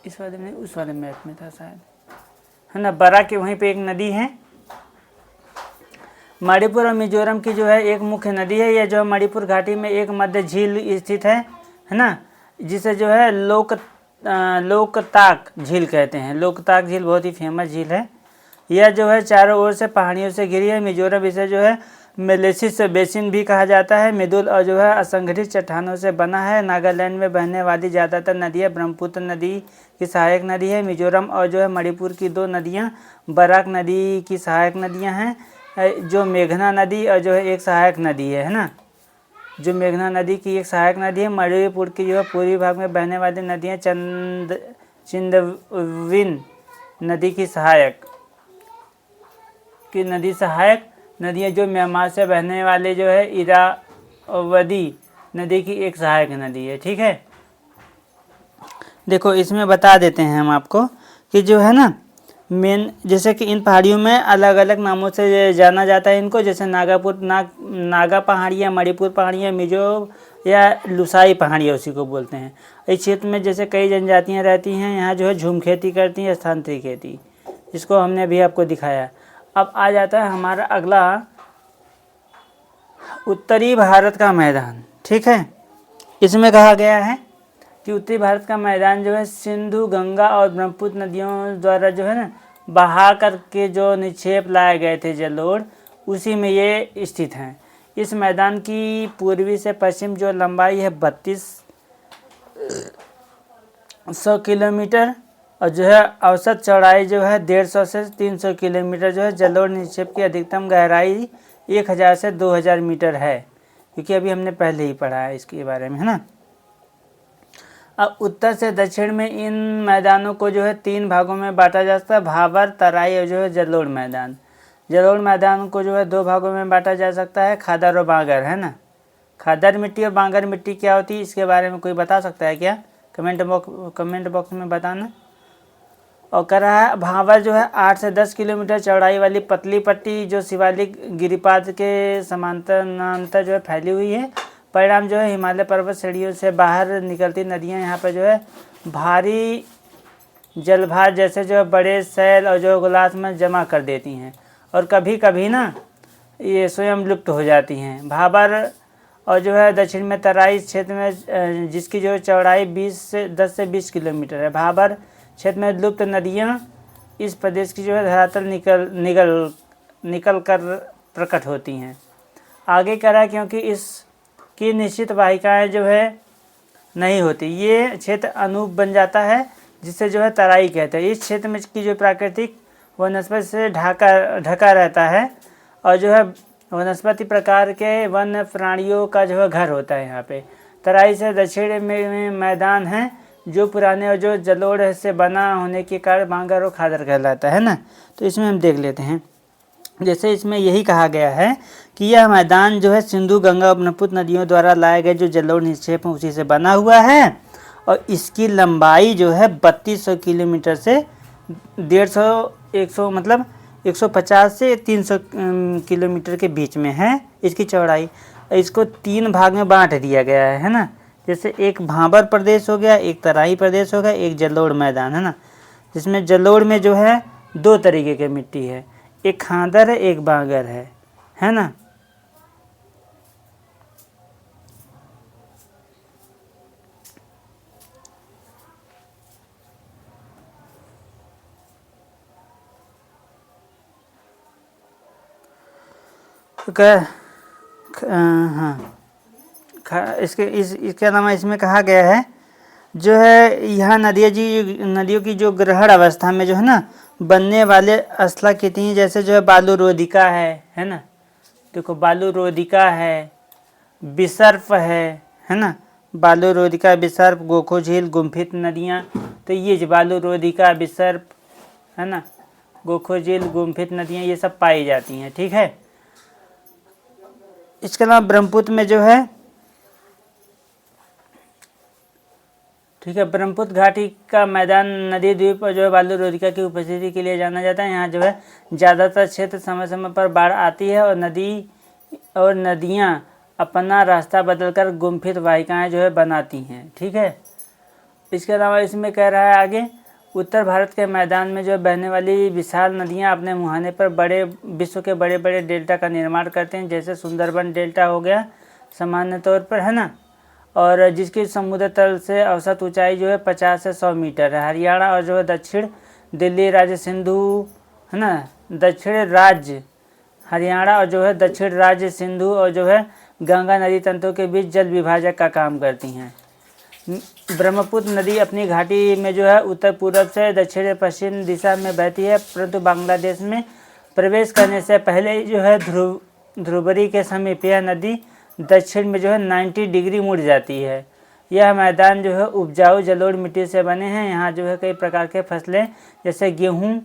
[SPEAKER 1] इस वाले में उस वाले मैप में था शायद, है ना। बराक की वहीं पे एक नदी है। मणिपुर और मिजोरम की जो है एक मुख्य नदी है। यह जो है मणिपुर घाटी में एक मध्य झील स्थित है ना, जिसे जो है लोकताक झील कहते हैं। लोकताक झील बहुत ही फेमस झील है। यह जो है चारों ओर से पहाड़ियों से घिरी है। मिजोरम इसे जो है मेलेसिस बेसिन भी कहा जाता है। मृदुल और जो है असंगठित चट्टानों से बना है। नागालैंड में बहने वाली ज़्यादातर नदियाँ ब्रह्मपुत्र नदी की सहायक नदी है। मिजोरम और जो है मणिपुर की दो नदियाँ बराक नदी की सहायक नदियाँ हैं, जो मेघना नदी और जो है एक सहायक नदी है ना, जो मेघना नदी की एक सहायक नदी है। मणिपुर की जो है पूर्वी भाग में बहने वाली नदियाँ चिंदविन नदी की सहायक नदियाँ, जो म्यांमार से बहने वाले जो है इरावदी नदी की एक सहायक नदी है, ठीक है। देखो इसमें बता देते हैं हम आपको कि जो है ना मेन, जैसे कि इन पहाड़ियों में अलग अलग नामों से जाना जाता है इनको, जैसे नागा पहाड़ियाँ, मणिपुर पहाड़ियाँ, मिजो या लुसाई पहाड़ियाँ उसी को बोलते हैं। इस क्षेत्र में जैसे कई जनजातियाँ रहती हैं, यहाँ जो है झूम खेती करती हैं, स्थानांतरित खेती, इसको हमने अभी आपको दिखाया। अब आ जाता है हमारा अगला उत्तरी भारत का मैदान, ठीक है। इसमें कहा गया है कि उत्तरी भारत का मैदान जो है सिंधु, गंगा और ब्रह्मपुत्र नदियों द्वारा जो है ना बहा करके जो निक्षेप लाए गए थे जलोढ़, उसी में ये स्थित हैं। इस मैदान की पूर्वी से पश्चिम जो लंबाई है 3200 किलोमीटर और जो है औसत चौड़ाई जो है 150 से 300 किलोमीटर जो है जलोढ़ निक्षेप की अधिकतम गहराई 1000 से 2000 मीटर है, क्योंकि अभी हमने पहले ही पढ़ा है इसके बारे में, है ना। अब उत्तर से दक्षिण में इन मैदानों को जो है 3 भागों में बांटा जा सकता है, भाबर, तराई और जो है जलोढ़ मैदान। जलोढ़ मैदान को जो है 2 भागों में बांटा जा सकता है, खादर और बांगर, है ना। खादर मिट्टी और बांगर मिट्टी क्या होती है, इसके बारे में कोई बता सकता है क्या? कमेंट बॉक्स में बताना। और कह रहा है भाबर जो है 8 से 10 किलोमीटर चौड़ाई वाली पतली पट्टी जो शिवालिक गिरिपाद के समानांतर जो है फैली हुई है। परिणाम जो है हिमालय पर्वत श्रेणियों से बाहर निकलती नदियां यहाँ पर जो है भारी जलभार जैसे जो है बड़े सैल और जो गुलास में जमा कर देती हैं और कभी कभी ना ये स्वयं लुप्त हो जाती हैं। भाबर और जो है दक्षिण में तराई क्षेत्र में जिसकी जो चौड़ाई 10 से 20 किलोमीटर है। भाबर क्षेत्र में लुप्त नदियाँ इस प्रदेश की जो है धरातल निकल कर प्रकट होती हैं। आगे कह रहा है क्योंकि इसकी निश्चित वाहिकाएं जो है नहीं होती, ये क्षेत्र अनूप बन जाता है जिसे जो है तराई कहते हैं। इस क्षेत्र में की जो प्राकृतिक वनस्पति से ढका रहता है और जो है वनस्पति प्रकार के वन प्राणियों का जो है घर होता है यहाँ पे। तराई से दक्षिण में मैदान है जो पुराने और जो जलोढ़ से बना होने के कारण बांगर और खादर कहलाता है ना। तो इसमें हम देख लेते हैं, जैसे इसमें यही कहा गया है कि यह मैदान जो है सिंधु, गंगा और ब्रह्मपुत्र नदियों द्वारा लाए गए जो जलोढ़ निक्षेप उसी से बना हुआ है और इसकी लंबाई जो है 3200 किलोमीटर से 150 मतलब 150 से 300 किलोमीटर के बीच में है इसकी चौड़ाई। इसको 3 भाग में बांट दिया गया है ना। जैसे एक भाबर प्रदेश हो गया, एक तराई प्रदेश हो गया, एक जलोढ़ मैदान, है ना। जिसमें जलोढ़ में जो है 2 तरीके की मिट्टी है, एक खादर है, एक बांगर है ना। इसके अलावा इसमें कहा गया है जो है यहाँ नदियों की जो ग्रहण अवस्था में जो है ना बनने वाले स्थलाकृति जैसे जो है बालू रोधिका है ना। देखो बालू रोधिका है, विसर्प है ना। बालू रोधिका, विसर्प, गोखो झील, गुम्फित नदियाँ, तो ये जो बालू रोधिका, विसर्प, है ना, गोखो झील, गुम्फित नदियाँ ये सब पाई जाती हैं, ठीक है। इसके अलावा ब्रह्मपुत्र में जो है, ठीक है, ब्रह्मपुत्र घाटी का मैदान नदी द्वीप और जो है बालू रोधिका की उपस्थिति के लिए जाना जाता है। यहाँ जो है ज़्यादातर क्षेत्र समय समय पर बाढ़ आती है और नदियाँ अपना रास्ता बदलकर गुम्फित वाहिकाएं जो है बनाती हैं, ठीक है। इसके अलावा इसमें कह रहा है आगे, उत्तर भारत के मैदान में जो बहने वाली विशाल नदियाँ अपने मुहाने पर विश्व के बड़े बड़े डेल्टा का निर्माण करते हैं। जैसे सुंदरबन डेल्टा हो गया सामान्य तौर पर, है ना, और जिसकी समुद्र तल से औसत ऊंचाई जो है 50 से 100 मीटर है। हरियाणा और जो है दक्षिण दिल्ली राज्य सिंधु, है ना, दक्षिण राज्य हरियाणा और जो है दक्षिण राज्य सिंधु और जो है गंगा नदी तंत्रों के बीच जल विभाजक का काम करती हैं। ब्रह्मपुत्र नदी अपनी घाटी में जो है उत्तर पूर्व से दक्षिण पश्चिम दिशा में बहती है, परंतु बांग्लादेश में प्रवेश करने से पहले जो है ध्रुवरी के समीप यह नदी दक्षिण में जो है 90 डिग्री मुड़ जाती है। यह मैदान जो है उपजाऊ जलोढ़ मिट्टी से बने हैं। यहाँ जो है कई प्रकार के फसलें जैसे गेहूँ,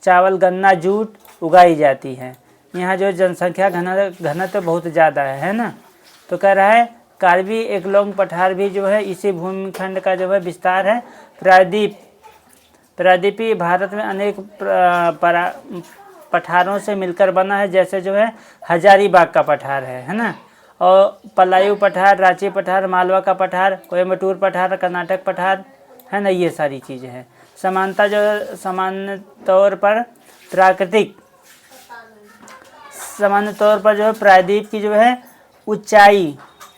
[SPEAKER 1] चावल, गन्ना, जूट उगाई जाती हैं। यहाँ जो जनसंख्या घनत्व बहुत ज़्यादा है ना। तो कह रहा है कार्बी एकलोंग पठार भी जो है इसी भूमिखंड का जो है विस्तार है। प्रायद्वीपीय भारत में अनेक पठारों से मिलकर बना है, जैसे जो है हजारीबाग का पठार है ना, और पलायू पठार, रांची पठार, मालवा का पठार, कोयम्बटूर पठार, कर्नाटक पठार, है ना, ये सारी चीज़ें हैं। सामान्य तौर पर जो है प्रायद्वीप की जो है ऊंचाई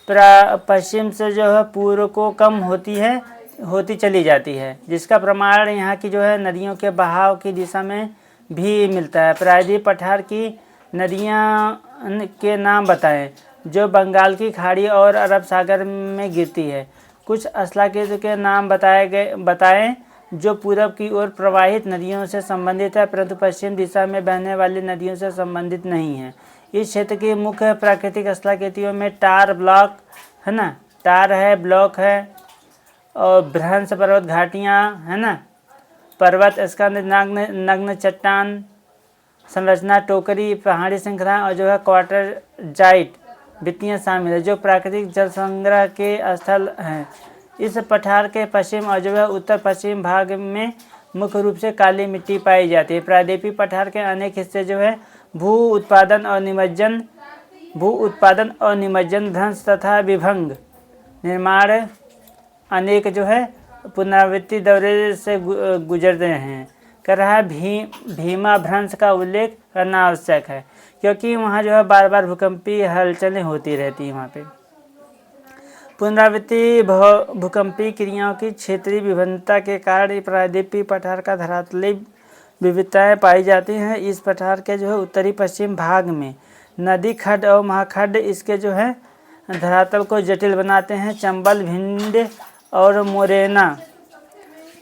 [SPEAKER 1] पश्चिम से जो है पूर्व को कम होती चली जाती है, जिसका प्रमाण यहाँ की जो है नदियों के बहाव की दिशा में भी मिलता है। प्रायद्वीप पठार की नदियाँ के नाम बताएं जो बंगाल की खाड़ी और अरब सागर में गिरती है। कुछ स्थलाकृत के नाम बताएं जो पूरब की ओर प्रवाहित नदियों से संबंधित है परंतु पश्चिम दिशा में बहने वाली नदियों से संबंधित नहीं है। इस क्षेत्र की मुख्य प्राकृतिक स्थलाकृतियों में टार ब्लॉक है ना, टार है, ब्लॉक है, और भ्रंश पर्वत घाटियाँ है ना, पर्वत स्कंद, नग्न चट्टान संरचना, टोकरी पहाड़ी श्रृंखला और जो है क्वार्टरजाइट भित्तियाँ शामिल है जो प्राकृतिक जल संग्रह के स्थल हैं। इस पठार के पश्चिम और जो है उत्तर पश्चिम भाग में मुख्य रूप से काली मिट्टी पाई जाती है। प्रायद्वीपीय पठार के अनेक हिस्से जो है भू उत्पादन और निमज्जन भ्रंश तथा विभंग निर्माण अनेक जो है पुनरावृत्ति दौरे से गुजरते हैं। कर रहा है भीमा भ्रंश का उल्लेख करना आवश्यक है क्योंकि वहाँ जो है बार बार भूकंपीय हलचलें होती रहती हैं। वहाँ पे पुनरावृत्ति भूकंपीय क्रियाओं की क्षेत्रीय विभिन्नता के कारण प्रायद्वीपीय पठार का धरातलीय विविधताएं पाई जाती हैं। इस पठार के जो है उत्तरी पश्चिम भाग में नदी खड्ड और महाखड्ड इसके जो है धरातल को जटिल बनाते हैं। चंबल, भिंड और मोरेना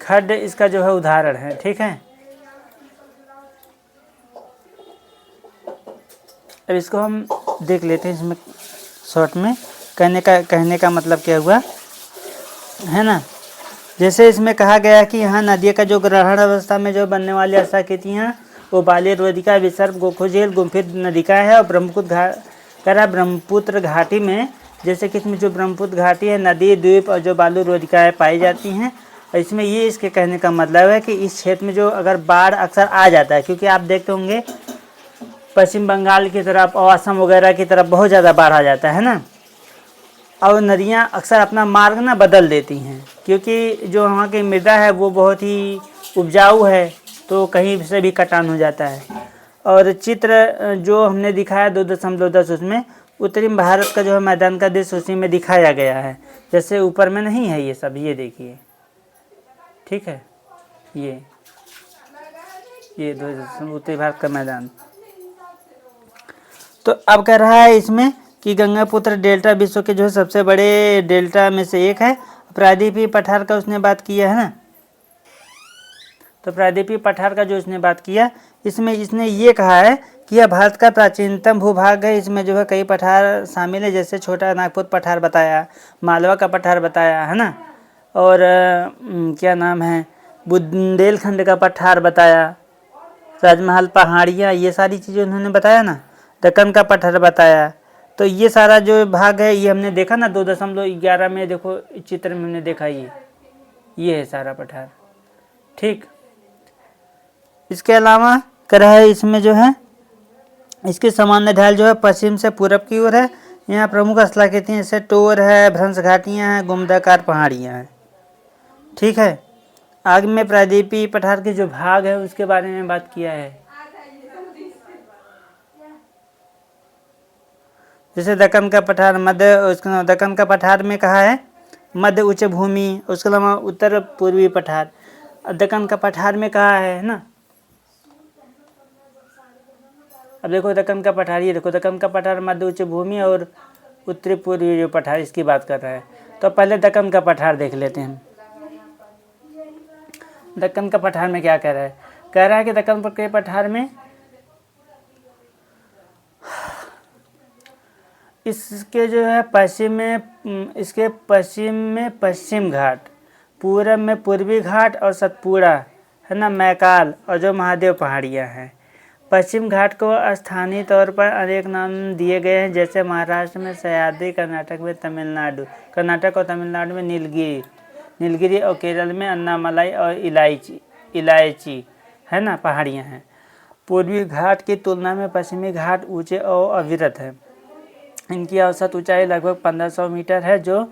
[SPEAKER 1] खड्ड इसका जो है उदाहरण है। ठीक है, अब इसको हम देख लेते हैं इसमें शॉर्ट में कहने का मतलब क्या हुआ है ना। जैसे इसमें कहा गया कि यहाँ नदी का जो ग्रहण अवस्था में जो बनने वाली स्थलाकृतियाँ वो बाली, रोधिका, विसर्प, गोखोजेल, गुम्फित नदिका है। और ब्रह्मपुत्र घाटी में जैसे कि इसमें जो ब्रह्मपुत्र घाटी है नदी, द्वीप और जो बालू रोधिकाएँ पाई जाती हैं। और इसमें ये इसके कहने का मतलब है कि इस क्षेत्र में जो अगर बाढ़ अक्सर आ जाता है, क्योंकि आप देखते होंगे पश्चिम बंगाल की तरफ और असम वगैरह की तरफ बहुत ज़्यादा बाढ़ आ जाता है ना, और नदियाँ अक्सर अपना मार्ग ना बदल देती हैं क्योंकि जो वहाँ की मृदा है वो बहुत ही उपजाऊ है, तो कहीं से भी कटान हो जाता है। और चित्र जो हमने दिखाया 2.10 उसमें उत्तरी भारत का जो है मैदान का दृश्य उसी में दिखाया गया है। जैसे ऊपर में नहीं है ये सब, ये देखिए, ठीक है, ये 2.10 उत्तरी भारत का मैदान। तो अब कह रहा है इसमें कि गंगापुत्र डेल्टा विश्व के जो है सबसे बड़े डेल्टा में से एक है। प्रायद्वीपीय पठार का उसने बात किया है ना, तो प्रायद्वीपीय पठार का जो उसने बात किया इसमें इसने ये कहा है कि यह भारत का प्राचीनतम भूभाग है। इसमें जो है कई पठार शामिल है, जैसे छोटा नागपुर पठार बताया, मालवा का पठार बताया है ना, और क्या नाम है, बुंदेलखंड का पठार बताया, राजमहल पहाड़ियाँ, ये सारी चीज़ें उन्होंने बताया ना, दक्कन का पठार बताया। तो ये सारा जो भाग है ये हमने देखा ना 2.11 में, देखो चित्र में हमने देखा ये है सारा पठार। ठीक, इसके अलावा कर रहा है इसमें जो है इसकी सामान्य ढाल जो है पश्चिम से पूरब की ओर है। यहाँ प्रमुख स्थलाकृतियाँ जैसे टोर है, भ्रंश घाटियाँ हैं, गुम्बदाकार पहाड़ियाँ हैं। ठीक है, आगे में प्रायद्वीपीय पठार के जो भाग है उसके बारे में बात किया है। जैसे दक्कन का पठार दक्कन का पठार में कहा है मध्य उच्च भूमि, उसके अलावा उत्तर पूर्वी पठार। दक्कन का पठार में कहा है ना, अब देखो दक्कन का पठार, ये देखो दक्कन का पठार मध्य उच्च भूमि और उत्तरी पूर्वी जो पठार इसकी बात कर रहा है। तो पहले दक्कन का पठार देख लेते हैं। दक्कन का पठार में क्या कह रहा है, कह रहा है कि दक्कन के पठार में इसके जो है पश्चिम में पश्चिम घाट, पूरब में पूर्वी घाट और सतपुड़ा है ना, मैकाल और जो महादेव पहाड़ियाँ हैं। पश्चिम घाट को स्थानीय तौर पर अनेक नाम दिए गए हैं, जैसे महाराष्ट्र में सह्याद्री, कर्नाटक और तमिलनाडु में नीलगिरी और केरल में अन्नामलाई और इलायची है ना पहाड़ियाँ हैं। पूर्वी घाट की तुलना में पश्चिमी घाट ऊंचे और अविरत है। इनकी औसत ऊंचाई लगभग 1500 मीटर है, जो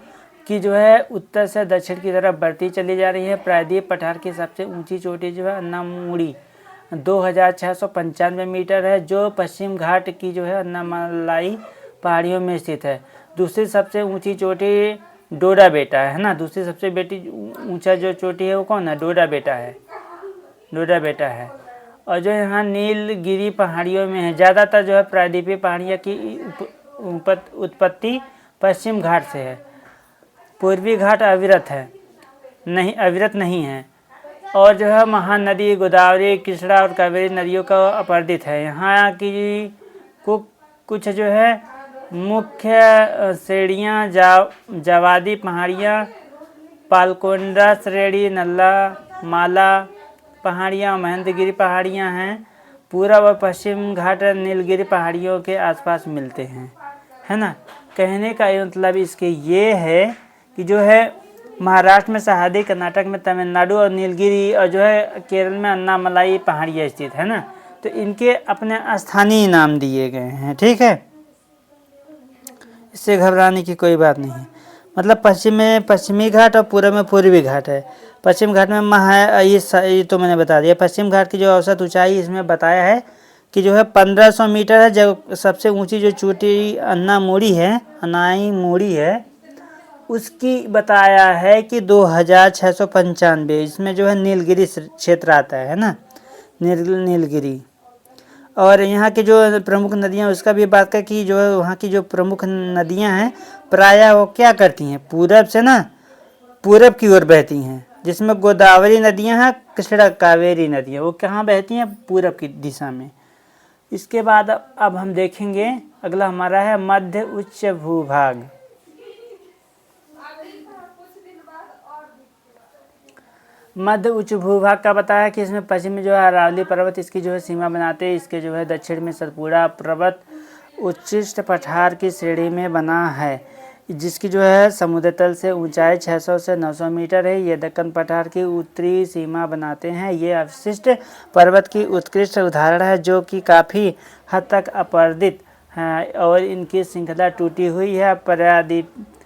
[SPEAKER 1] है उत्तर से दक्षिण की तरफ बढ़ती चली जा रही है। प्रायद्वीप पठार की सबसे ऊंची चोटी जो है अन्नामुड़ी 2695 मीटर है, जो पश्चिम घाट की जो है अन्नामलाई पहाड़ियों में स्थित है। दूसरी सबसे ऊंची चोटी डोडा बेटा है ना। दूसरी सबसे ऊंचा जो चोटी है वो कौन है? डोडा बेटा है, डोडा बेटा है। और जो यहाँ नीलगिरी पहाड़ियों में है। ज़्यादातर जो है प्रायद्वीपीय पहाड़ियों की उत्पत्ति पश्चिम घाट से है। पूर्वी घाट अविरत नहीं है। और जो है महानदी गोदावरी, कृष्णा और कावेरी नदियों का अपरदित है। यहाँ की कुछ जो है मुख्य श्रेणियाँ जावादी पहाड़ियाँ, पालकोंडा श्रेणी, नल्ला माला पहाड़ियाँ, महेंद्रगिरी पहाड़ियाँ हैं। पूर्व और पश्चिम घाट नीलगिरी पहाड़ियों के आसपास मिलते हैं, है ना। कहने का मतलब इसके ये है कि जो है महाराष्ट्र में सह्याद्री, कर्नाटक में तमिलनाडु और नीलगिरी, और जो है केरल में अन्नामलाई पहाड़ियाँ स्थित है ना। तो इनके अपने स्थानीय नाम दिए गए हैं, ठीक है। इससे घबराने की कोई बात नहीं है। मतलब पश्चिम में पश्चिमी घाट और पूर्व में पूर्वी घाट है। पश्चिम घाट में ये तो मैंने बता दिया। पश्चिम घाट की जो औसत ऊंचाई इसमें बताया है कि जो है 1500 मीटर है। जब सबसे ऊंची जो चोटी अनाई मोड़ी है उसकी बताया है कि 2695। इसमें जो है नीलगिरी क्षेत्र आता है ना, नीलगिरी। और यहाँ की जो प्रमुख नदियाँ उसका भी बात करें कि जो है वहाँ की जो प्रमुख नदियाँ हैं प्रायः वो क्या करती हैं, पूरब से ना पूरब की ओर बहती हैं। जिसमें गोदावरी नदियाँ हैं, कृष्णा कावेरी नदियाँ, वो कहाँ बहती हैं? पूरब की दिशा में। इसके बाद अब हम देखेंगे अगला हमारा है मध्य उच्च भूभाग। मध्य उच्च भूभाग का बताया कि इसमें पश्चिम में जो है अरावली पर्वत इसकी जो है सीमा बनाते हैं। इसके जो है दक्षिण में सतपुड़ा पर्वत उच्चिष्ट पठार की श्रेणी में बना है, जिसकी जो है समुद्र तल से ऊंचाई 600 से 900 मीटर है। ये दक्कन पठार की उत्तरी सीमा बनाते हैं। ये अवशिष्ट पर्वत की उत्कृष्ट उदाहरण है जो कि काफ़ी हद तक अपरदित है और इनकी श्रृंखला टूटी हुई है।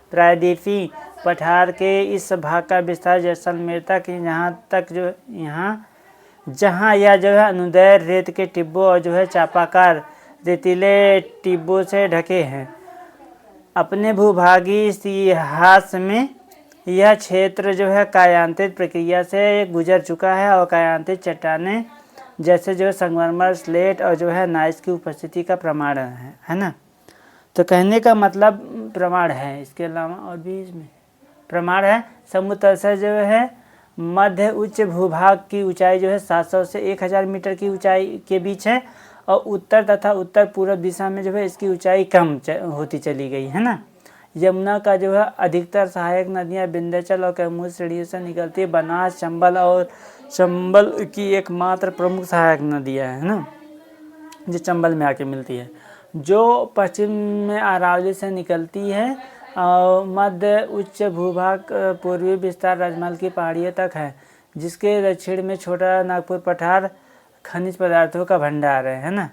[SPEAKER 1] प्रायद्वीपीय पठार के इस भाग का विस्तार जैसलमेर तक जहाँ यह जो है अनुदैर्घ्य रेत के टिब्बों और जो है चापाकार रेतीले टिब्बों से ढके हैं। अपने भूभागीय इतिहास में यह क्षेत्र जो है कायांतरित प्रक्रिया से गुजर चुका है और कायांतरित चट्टानें जैसे जो संगमरमर, स्लेट और जो है नाइस की उपस्थिति का प्रमाण है ना। तो कहने का मतलब प्रमाण है। इसके अलावा और भी इसमें प्रमाण है। समुद्र तल से जो है मध्य उच्च भूभाग की ऊंचाई जो है 700 से 1000 मीटर की ऊंचाई के बीच है और उत्तर तथा उत्तर पूर्व दिशा में जो है इसकी ऊंचाई कम होती चली गई है ना। यमुना का जो है अधिकतर सहायक नदियां विंध्याचल और कैमूर श्रेणियों से निकलती है। बनास, चंबल की एकमात्र प्रमुख सहायक नदियां है ना, जो चंबल में आके मिलती है। जो पश्चिम में अरावली से निकलती है और मध्य उच्च भूभाग पूर्वी विस्तार राजमहल की पहाड़ियों तक है, जिसके दक्षिण में छोटा नागपुर पठार खनिज पदार्थों का भंडार है ना।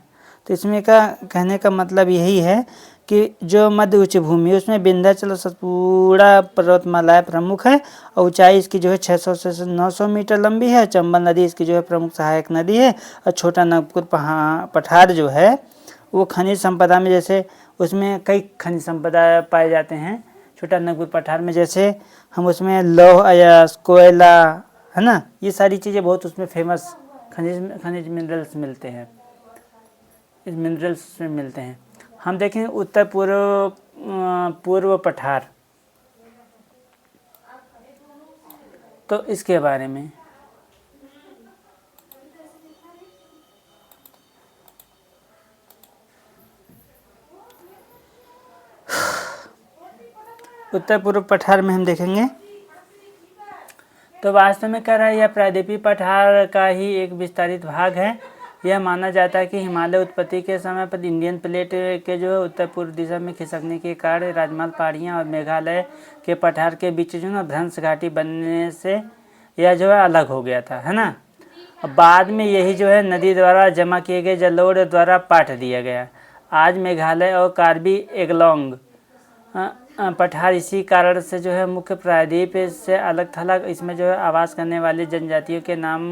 [SPEAKER 1] तो इसमें का कहने का मतलब यही है कि जो मध्य उच्च भूमि है उसमें विंध्याचल और सतपुड़ा पर्वतमालाएं प्रमुख है और ऊंचाई इसकी जो है 600 से 900 मीटर लंबी है। चंबल नदी इसकी जो है प्रमुख सहायक नदी है और छोटा नागपुर पठार जो है वो खनिज संपदा में, जैसे उसमें कई खनिज संपदा पाए जाते हैं छोटा नागपुर पठार में, जैसे हम उसमें लौह या कोयला है ना, ये सारी चीज़ें बहुत उसमें फेमस खनिज मिनरल्स मिलते हैं, इस मिनरल्स में मिलते हैं। हम देखें उत्तर पूर्व पठार, तो इसके बारे में उत्तर पूर्व पठार में हम देखेंगे तो वास्तव में कह रहा है यह प्रायद्वीपीय पठार का ही एक विस्तारित भाग है। यह माना जाता है कि हिमालय उत्पत्ति के समय पर इंडियन प्लेट के जो है उत्तर पूर्व दिशा में खिसकने के कारण राजमहल पहाड़ियाँ और मेघालय के पठार के बीच जो है भ्रंश घाटी बनने से यह जो है अलग हो गया था, है ना। बाद में यही जो है नदी द्वारा जमा किए गए जलोढ़ द्वारा पाट दिया गया। आज मेघालय और कार्बी एंगलोंग पठार इसी कारण से जो है मुख्य प्रायद्वीप से अलग थलग इसमें जो है आवास करने वाली जनजातियों के नाम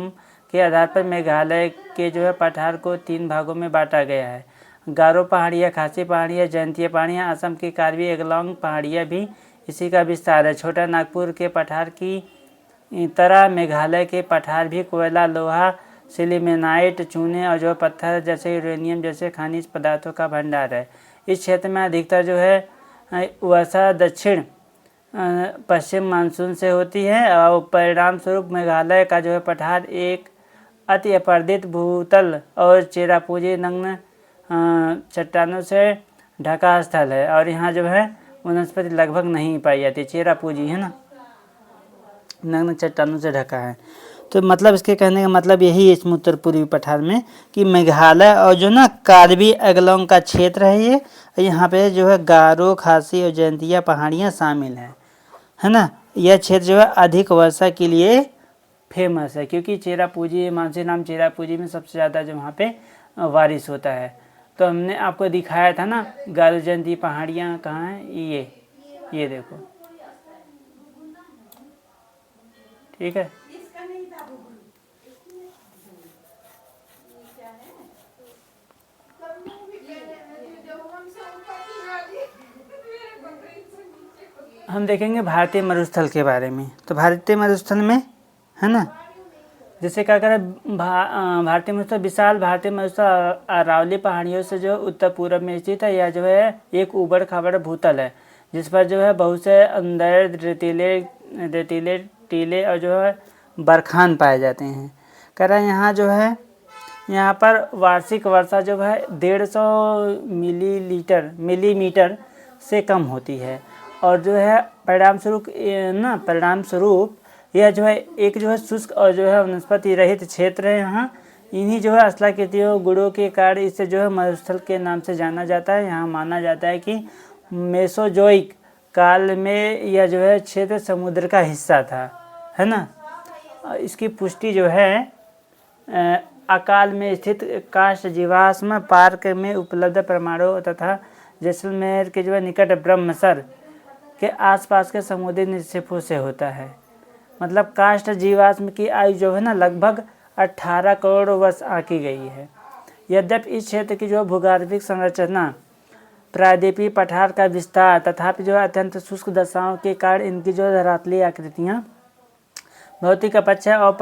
[SPEAKER 1] के आधार पर मेघालय के जो है पठार को 3 भागों में बांटा गया है। गारो पहाड़ियाँ, खासी पहाड़ियाँ, जयंतीय पहाड़ियाँ, असम की कार्बी एंगलोंग पहाड़ियाँ भी इसी का विस्तार है। छोटा नागपुर के पठार की तरह मेघालय के पठार भी कोयला, लोहा, सिलिमेनाइट, चूने और जो पत्थर जैसे यूरेनियम जैसे खनिज पदार्थों का भंडार है। इस क्षेत्र में अधिकतर जो है वर्षा दक्षिण पश्चिम मानसून से होती है और परिणाम स्वरूप मेघालय का जो है पठार एक अति अपर्दित भूतल और चेरापूंजी नग्न चट्टानों से ढका स्थल है और यहाँ जो है वनस्पति लगभग नहीं पाई जाती। चेरापूंजी है ना, नग्न चट्टानों से ढका है। तो मतलब इसके कहने का मतलब यही है इसमें उत्तर पूर्वी पठार में कि मेघालय और जो ना कार्बी एंगलोंग का क्षेत्र है ये, यहाँ पे जो है गारो, खासी और जयंतिया पहाड़ियाँ शामिल हैं, है ना। यह क्षेत्र जो है अधिक वर्षा के लिए फेमस है क्योंकि चेरापूंजी, मानसून नाम चेरापूंजी में सबसे ज़्यादा जो वहाँ पे बारिश होता है। तो हमने आपको दिखाया था ना गारो जयंती पहाड़ियाँ कहाँ हैं, ये देखो, ठीक है। हम देखेंगे भारतीय मरुस्थल के बारे में। तो भारतीय मरुस्थल में है ना, जैसे क्या करें, भारतीय मरुस्थल विशाल भारतीय मरुस्थल अरावली पहाड़ियों से जो उत्तर पूर्व में स्थित है। यह जो है एक उबड़ खाबड़ भूतल है जिस पर जो है बहुत से अंदर रेतीले टीले और जो है बरखान पाए जाते हैं। कह रहे हैं यहाँ जो है यहाँ पर वार्षिक वर्षा जो है 150 मिलीमीटर से कम होती है और जो है परिणाम स्वरूप यह जो है एक जो है शुष्क और जो है वनस्पति रहित क्षेत्र है। यहाँ इन्हीं जो है स्थलाकृतियों गुणों के कारण इसे जो है मरुस्थल के नाम से जाना जाता है। यहाँ माना जाता है कि मेसोजोइक काल में यह जो है क्षेत्र समुद्र का हिस्सा था, है ना। इसकी पुष्टि जो है अकाल में स्थित काष्ठ जीवाश्म पार्क में उपलब्ध प्रमाणों तथा जैसलमेर के जो है निकट ब्रह्मसर के आसपास के समुद्री निक्षेपों से होता है। मतलब काष्ठ जीवाश्म की आयु जो है ना लगभग 18 करोड़ वर्ष आंकी गई है। यद्यपि इस क्षेत्र की जो भूगर्भिक संरचना प्रायद्वीपीय पठार का विस्तार तथापि जो अत्यंत शुष्क दशाओं के कारण इनकी जो धरातलीय आकृतियाँ भौतिक अपक्षय और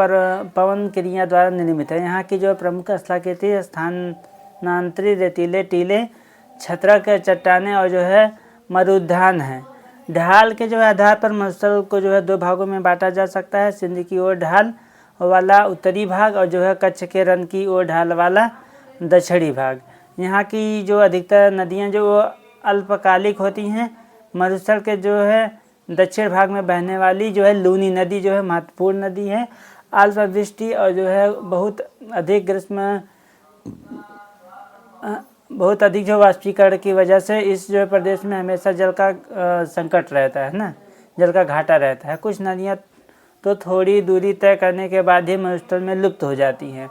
[SPEAKER 1] पवन क्रिया द्वारा निर्मित है। यहाँ की जो प्रमुख स्थलाकृति स्थानांतरित रेतीले टीले, छत्रक चट्टानें और जो है मरुद्यान है। ढाल के जो है आधार पर मरुस्थल को जो है 2 भागों में बांटा जा सकता है, सिंध की ओर ढाल वाला उत्तरी भाग और जो है कच्छ के रण की ओर ढाल वाला दक्षिणी भाग। यहाँ की जो अधिकतर नदियाँ जो अल्पकालिक होती हैं। मरुस्थल के जो है दक्षिण भाग में बहने वाली जो है लूनी नदी जो है महत्वपूर्ण नदी है। अल्पवृष्टि और जो है बहुत अधिक जो वाष्पीकरण की वजह से इस जो प्रदेश में हमेशा जल का संकट रहता है ना, जल का घाटा रहता है। कुछ नदियाँ तो थोड़ी दूरी तय करने के बाद ही मरुस्थल में लुप्त हो जाती हैं।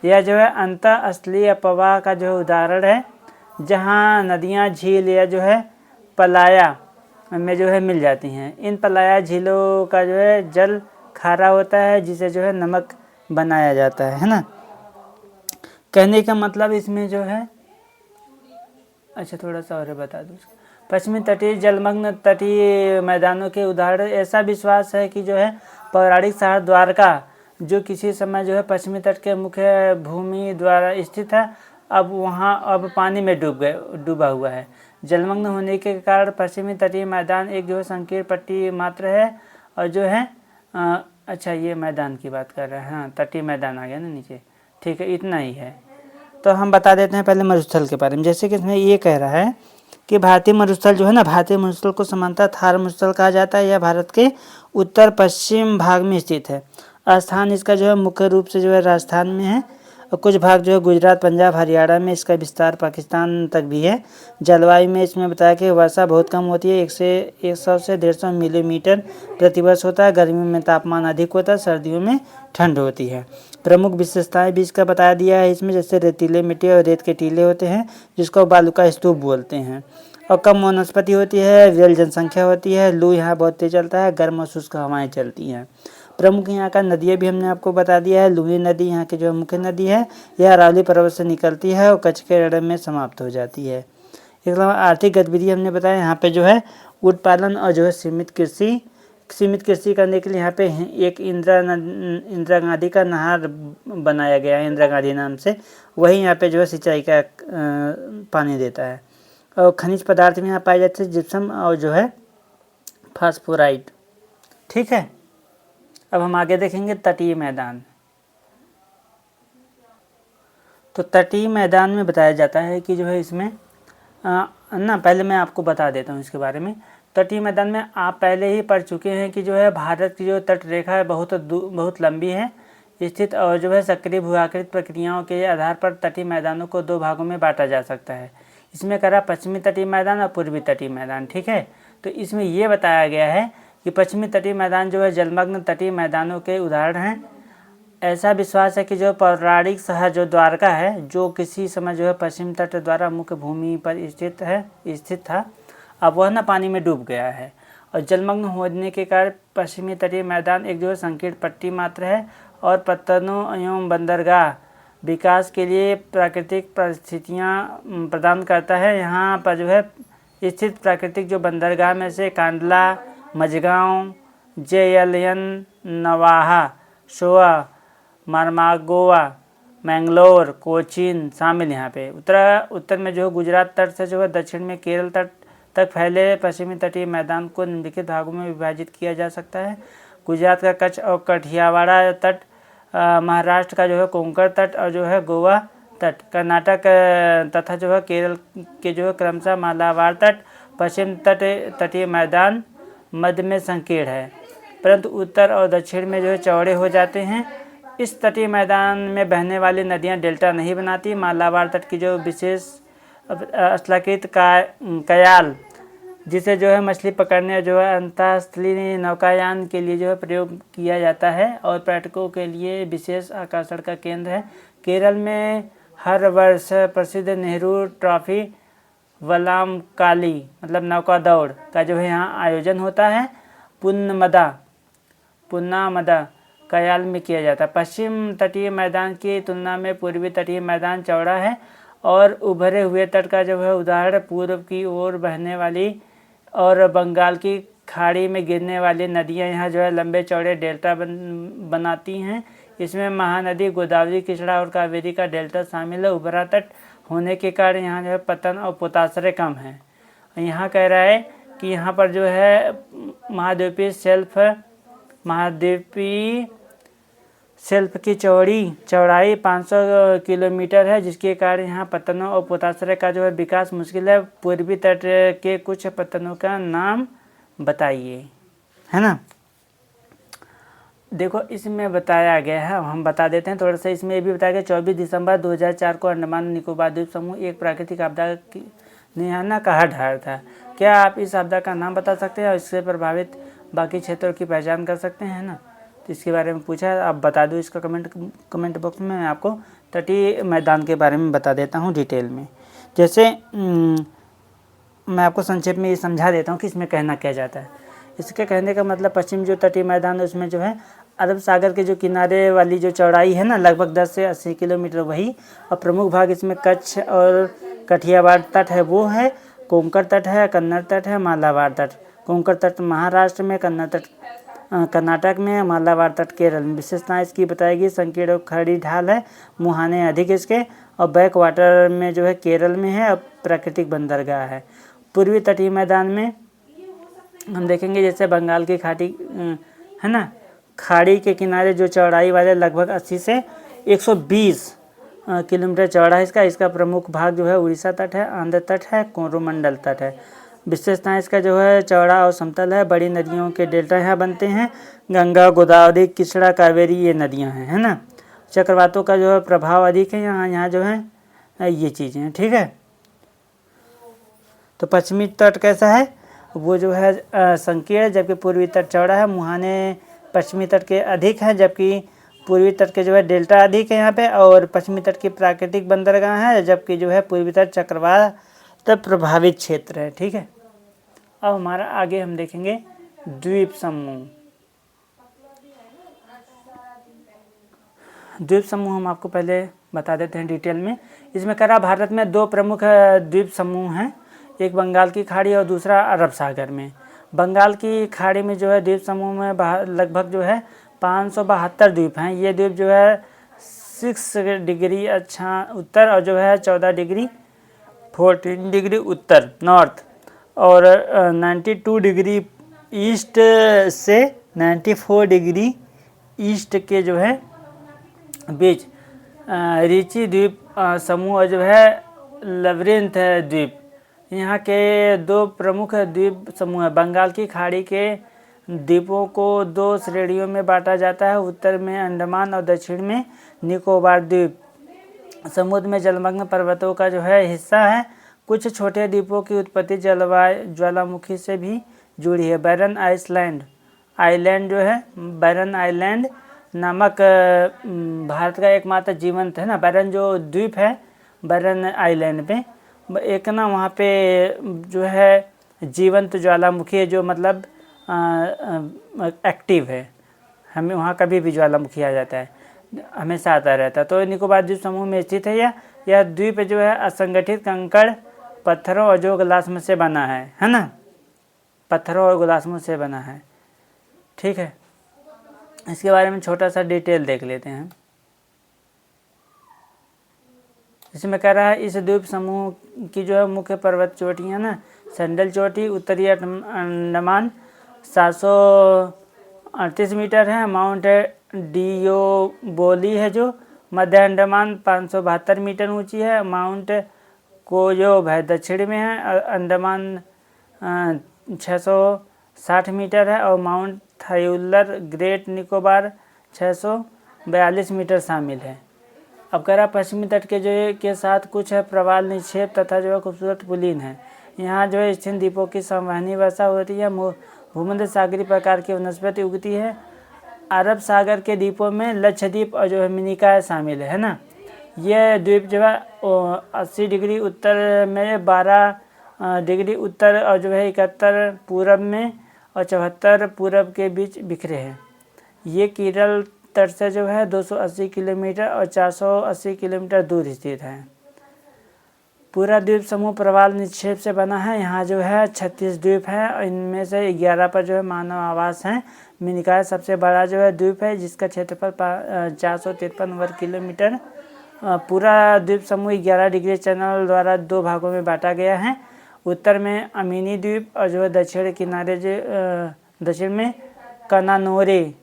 [SPEAKER 1] यह जो है अंतःस्थलीय प्रवाह का जो उदाहरण है, जहाँ नदियाँ झील या जो है पलाया में जो है मिल जाती हैं। इन पलाया झीलों का जो है जल खारा होता है जिसे जो है नमक बनाया जाता है ना। कहने का मतलब इसमें जो है, अच्छा थोड़ा सा और बता दूँ। पश्चिमी तटीय जलमग्न तटीय मैदानों के उदाहरण, ऐसा विश्वास है कि जो है पौराणिक शहर द्वारका जो किसी समय जो है पश्चिमी तट के मुख्य भूमि द्वारा स्थित है, अब पानी में डूबा हुआ है। जलमग्न होने के कारण पश्चिमी तटीय मैदान एक जो है संकीर्ण पट्टी मात्र है और जो है अच्छा ये मैदान की बात कर रहे हैं, हाँ तटीय मैदान आ गया ना नीचे, ठीक है, इतना ही है। तो हम बता देते हैं पहले मरुस्थल के बारे में। जैसे कि इसमें ये कह रहा है कि भारतीय मरुस्थल जो है ना, भारतीय मरुस्थल को सामान्यतः थार मरुस्थल कहा जाता है। यह भारत के उत्तर पश्चिम भाग में स्थित है। स्थान इसका जो है मुख्य रूप से जो है राजस्थान में है और कुछ भाग जो है गुजरात, पंजाब, हरियाणा में, इसका विस्तार पाकिस्तान तक भी है। जलवायु में इसमें बताया कि वर्षा बहुत कम होती है, 100 से 150 मिलीमीटर प्रतिवर्ष होता है। गर्मियों में तापमान अधिक होता है, सर्दियों में ठंड होती है। प्रमुख विशेषताएं भी इसका बता दिया है इसमें, जैसे रेतीले मिट्टी और रेत के टीले होते हैं जिसको बालू का स्तूप बोलते हैं, और कम वनस्पति होती है, विरल जनसंख्या होती है। लू यहाँ बहुत तेज चलता है, गर्म और शुष्क हवाएं चलती हैं। प्रमुख यहाँ का नदियाँ भी हमने आपको बता दिया है। लुनी नदी यहाँ की जो है मुख्य नदी है, यह अरावली पर्वत से निकलती है और कच्छ के रण में समाप्त हो जाती है। इसके अलावा आर्थिक गतिविधि हमने बताया, यहाँ पे जो है उत्पादन और जो है सीमित कृषि करने के लिए यहाँ पे एक इंदिरा गांधी का नहर बनाया गया है, इंदिरा गांधी नाम से। वही यहाँ पे जो है सिंचाई का पानी देता है। और खनिज पदार्थ भी यहाँ पाए जाते हैं, जिप्सम और जो है फास्फोराइट। ठीक है, अब हम आगे देखेंगे तटीय मैदान। तो तटीय मैदान में बताया जाता है कि जो है इसमें पहले मैं आपको बता देता हूँ इसके बारे में। तटीय मैदान में आप पहले ही पढ़ चुके हैं कि जो है भारत की जो तट रेखा है बहुत लंबी है स्थित, और जो है सक्रिय भूआकृत प्रक्रियाओं के आधार पर तटीय मैदानों को 2 भागों में बांटा जा सकता है। इसमें करा पश्चिमी तटीय मैदान और पूर्वी तटीय मैदान। ठीक है, तो इसमें ये बताया गया है कि पश्चिमी तटीय मैदान जो है जलमग्न तटीय मैदानों के उदाहरण हैं। ऐसा विश्वास है कि जो पौराणिक शहर जो द्वारका है, जो किसी समय जो है पश्चिम तट द्वारा मुख्य भूमि पर स्थित था, अब वह ना पानी में डूब गया है। और जलमग्न होने के कारण पश्चिमी तटीय मैदान एक जो है संकीर्ण पट्टी मात्र है और पत्तनों एवं बंदरगाह विकास के लिए प्राकृतिक परिस्थितियाँ प्रदान करता है। यहाँ पर जो है स्थित प्राकृतिक जो बंदरगाह में से कांडला, मझगांव, जेएलएन, नवाहा, शोआ, मारमागोवा, मैंगलोर, कोचीन शामिल। यहाँ पे उत्तर में जो है गुजरात तट से जो है दक्षिण में केरल तट तक फैले पश्चिमी तटीय मैदान को निम्नलिखित भागों में विभाजित किया जा सकता है। गुजरात का कच्छ और कठियावाड़ा तट, महाराष्ट्र का जो है कोंकण तट और जो है गोवा तट, कर्नाटक तथा जो है केरल के जो है क्रमशः मालाबार तट। पश्चिम तटीय मैदान मध्य में संकीर्ण है, परंतु उत्तर और दक्षिण में जो है चौड़े हो जाते हैं। इस तटीय मैदान में बहने वाली नदियां डेल्टा नहीं बनाती। मालाबार तट की जो विशेष स्थलाकृत कयाल, जिसे जो है मछली पकड़ने जो है अंतःस्थलीय नौकायान के लिए जो है प्रयोग किया जाता है और पर्यटकों के लिए विशेष आकर्षण का केंद्र है। केरल में हर वर्ष प्रसिद्ध नेहरू ट्रॉफी वल्लमकाली मतलब नौका दौड़ का जो है यहाँ आयोजन होता है। पुन्नामदा कयाल में किया जाता है। पश्चिम तटीय मैदान की तुलना में पूर्वी तटीय मैदान चौड़ा है और उभरे हुए तट का जो है उदाहरण पूर्व की ओर बहने वाली और बंगाल की खाड़ी में गिरने वाली नदियां यहाँ जो है लंबे चौड़े डेल्टा बनाती हैं। इसमें महानदी, गोदावरी, कृष्णा और कावेरी का डेल्टा शामिल है। उभरा तट होने के कारण यहाँ जो है पतन और पोताश्रय कम है। यहाँ कह रहा है कि यहाँ पर जो है महाद्वीपीय शेल्फ की चौड़ाई 500 किलोमीटर है, जिसके कारण यहाँ पत्तनों और पोताश्रय का जो है विकास मुश्किल है। पूर्वी तट के कुछ पत्तनों का नाम बताइए, है ना। देखो इसमें बताया गया है, हम बता देते हैं थोड़ा सा। इसमें ये भी बताया गया 24 दिसंबर 2004 को अंडमान निकोबार द्वीप समूह एक प्राकृतिक आपदा ने यहाँ ना कहा ढार था। क्या आप इस आपदा का नाम बता सकते हैं और इससे प्रभावित बाकी क्षेत्रों की पहचान कर सकते हैं ना। तो इसके बारे में पूछा है, आप बता दो इसका कमेंट बॉक्स में। मैं आपको तटीय मैदान के बारे में बता देता हूँ डिटेल में। जैसे मैं आपको संक्षेप में ये समझा देता हूँ कि इसमें कहना क्या जाता है। इसके कहने का मतलब पश्चिम जो तटीय मैदान है उसमें जो है अरब सागर के जो किनारे वाली जो चौड़ाई है ना लगभग 10 से 80 किलोमीटर वही, और प्रमुख भाग इसमें कच्छ और कठियावाड़ तट है वो है, कोंकण तट है, कन्नड़ तट है, मालाबार तट। कोंकण तट महाराष्ट्र में, कन्नड़ तट कर्नाटक में, मालाबार तट केरल में। विशेषताएं इसकी बताएगी संकीर्ण और खड़ी ढाल है, मुहाने अधिक इसके, और बैक वाटर में जो है केरल में है, और प्राकृतिक बंदरगाह है। पूर्वी तटीय मैदान में हम देखेंगे जैसे बंगाल की खाड़ी है ना, खाड़ी के किनारे जो चौड़ाई वाले लगभग 80 से 120 किलोमीटर चौड़ा है इसका प्रमुख भाग जो है उड़ीसा तट है, आंध्र तट है, कोरोमंडल तट है। विशेषताएं इसका जो है चौड़ा और समतल है। बड़ी नदियों के डेल्टा यहाँ बनते हैं, गंगा, गोदावरी, कृष्णा, कावेरी ये नदियाँ हैं, है ना। चक्रवातों का जो है प्रभाव अधिक है यहाँ जो है ये चीज़ें हैं, ठीक है। तो पश्चिमी तट कैसा है, वो जो है संकीर्ण, जबकि पूर्वी तट चौड़ा है। मुहाने पश्चिमी तट के अधिक हैं, जबकि पूर्वी तट के जो है डेल्टा अधिक है यहाँ पे, और पश्चिमी तट की प्राकृतिक बंदरगाह है, जबकि जो है पूर्वी तट चक्रवात प्रभावित क्षेत्र है, ठीक है। अब हमारा आगे हम देखेंगे द्वीप समूह। द्वीप समूह हम आपको पहले बता देते हैं डिटेल में। इसमें कह रहा भारत में 2 प्रमुख द्वीप समूह हैं, एक बंगाल की खाड़ी और दूसरा अरब सागर में। बंगाल की खाड़ी में जो है द्वीप समूह में लगभग जो है 572 द्वीप हैं। ये द्वीप जो है 6 डिग्री उत्तर और जो है 14 डिग्री उत्तर नॉर्थ और 92 डिग्री ईस्ट से 94 डिग्री ईस्ट के जो है बीच रिची द्वीप समूह जो है लवरिंथ द्वीप। यहाँ के 2 प्रमुख द्वीप समूह हैं। बंगाल की खाड़ी के द्वीपों को 2 श्रेणियों में बांटा जाता है, उत्तर में अंडमान और दक्षिण में निकोबार द्वीप। समुद्र में जलमग्न पर्वतों का जो है हिस्सा है। कुछ छोटे द्वीपों की उत्पत्ति ज्वालामुखी से भी जुड़ी है। बैरन आइलैंड जो है, बैरन आइलैंड नामक भारत का एकमात्र जीवंत है ना, बैरन जो द्वीप है बैरन आइलैंड पे एक ना वहाँ पे जो है जीवंत ज्वालामुखी है, जो मतलब एक्टिव है। हमें वहाँ कभी भी ज्वालामुखी आ जाता है, हमेशा आता रहता है। तो निकोबार द्वीप समूह में स्थित है यह द्वीप जो है असंगठित कंकड़, पत्थरों और जो ग्लासम से बना है ना, पत्थरों और ग्लासमों से बना है। ठीक है, इसके बारे में छोटा सा डिटेल देख लेते हैं। इसमें कह रहा है इस द्वीप समूह की जो है मुख्य पर्वत चोटियाँ ना, सैंडल चोटी उत्तरी अंडमान 738 मीटर है, माउंट डियोबोली है जो मध्य अंडमान 572 मीटर ऊंची है, माउंट कोयोब है दक्षिण में है, अंडमान 660 मीटर है और माउंट थायुलर ग्रेट निकोबार 642 मीटर शामिल है। अब कह रहा पश्चिमी तट के के साथ कुछ है प्रवाल निक्षेप तथा जो है खूबसूरत पुलिन है। यहाँ जो है स्थित द्वीपों की संवहनी वर्षा होती है, भूमध्य सागरीय प्रकार की वनस्पति उगती है। अरब सागर के द्वीपों में लक्षद्वीप और जो है मिनिकॉय शामिल है ना। यह द्वीप जो है 80 डिग्री उत्तर में, 12 डिग्री उत्तर और जो है 71 पूरब में और 74 पूरब के बीच बिखरे हैं। ये केरल तट से जो है 280 किलोमीटर और 480 किलोमीटर दूर स्थित है। पूरा द्वीप समूह प्रवाल निक्षेप से बना है। यहाँ जो है 36 द्वीप हैं और इनमें से 11 पर जो है मानव आवास हैं। मिनिकॉय सबसे बड़ा जो है द्वीप है जिसका क्षेत्रफल 453 वर्ग किलोमीटर। पूरा द्वीप समूह 11 डिग्री चैनल द्वारा 2 भागों में बांटा गया है। उत्तर में अमीनी द्वीप और जो है दक्षिण किनारे दक्षिण में कनानोरे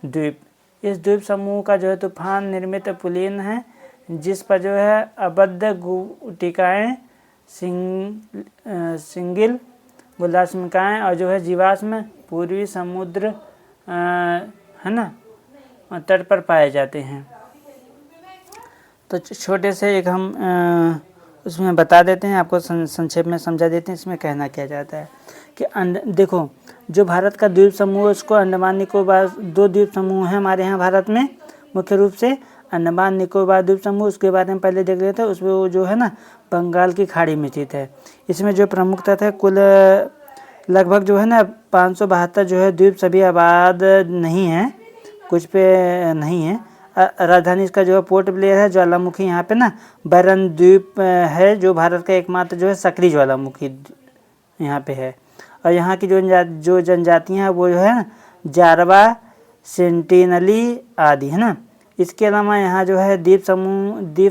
[SPEAKER 1] द्वीप। इस द्वीप समूह का जो है तूफान निर्मित पुलिन है जिस पर जो है अबद्ध गुटिकाएँ, सिंगिल गुलास्मिकाएँ और जो है जीवाश्म पूर्वी समुद्र है ना तट पर पाए जाते हैं। तो छोटे से एक हम उसमें बता देते हैं, आपको संक्षेप में समझा देते हैं इसमें कहना क्या चाहता है कि देखो जो भारत का द्वीप समूह है उसको अंडमान निकोबार 2 द्वीप समूह हैं हमारे यहाँ भारत में, मुख्य रूप से अंडमान निकोबार द्वीप समूह, उसके बारे में पहले देख लेते हैं। उसमें वो जो है ना बंगाल की खाड़ी में स्थित है। इसमें जो प्रमुख तत्व है कुल लगभग जो है ना 572 जो है द्वीप सभी आबाद नहीं है, कुछ पे नहीं है। राजधानी इसका जो है पोर्ट ब्लेयर है। ज्वालामुखी यहाँ पे ना बैरन द्वीप है जो भारत का एकमात्र जो है सक्रिय ज्वालामुखी यहाँ पे है। और यहाँ की जो जनजातियाँ हैं वो जो है ना जारवा, सेंटिनली आदि है ना। इसके अलावा यहाँ जो है द्वीप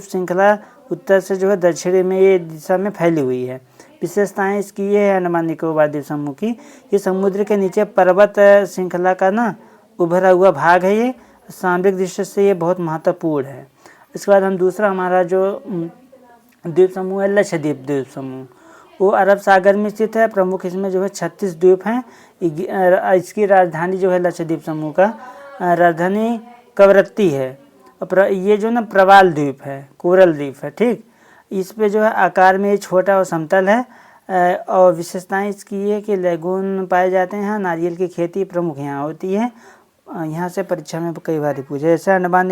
[SPEAKER 1] श्रृंखला उत्तर से जो है दक्षिण में ये दिशा में फैली हुई है। विशेषताएं इसकी ये है अंडमान निकोबार द्वीप समूह की, ये समुद्र के नीचे पर्वत श्रृंखला का ना उभरा हुआ भाग है। ये सामरिक दृष्टि से ये बहुत महत्वपूर्ण है। इसके बाद हम दूसरा हमारा जो द्वीप समूह है लक्षद्वीप द्वीप समूह, वो अरब सागर में स्थित है। प्रमुख इसमें जो है 36 द्वीप हैं। इसकी राजधानी जो है लक्षद्वीप समूह का राजधानी कवरत्ती है। ये जो ना प्रवाल द्वीप है, कोरल द्वीप है। ठीक, इस पे जो है आकार में छोटा और समतल है और विशेषताएं इसकी ये कि लेगून पाए जाते हैं। नारियल की खेती प्रमुख यहाँ होती है। यहाँ से परीक्षा में कई बार पूछे, जैसे अंडमान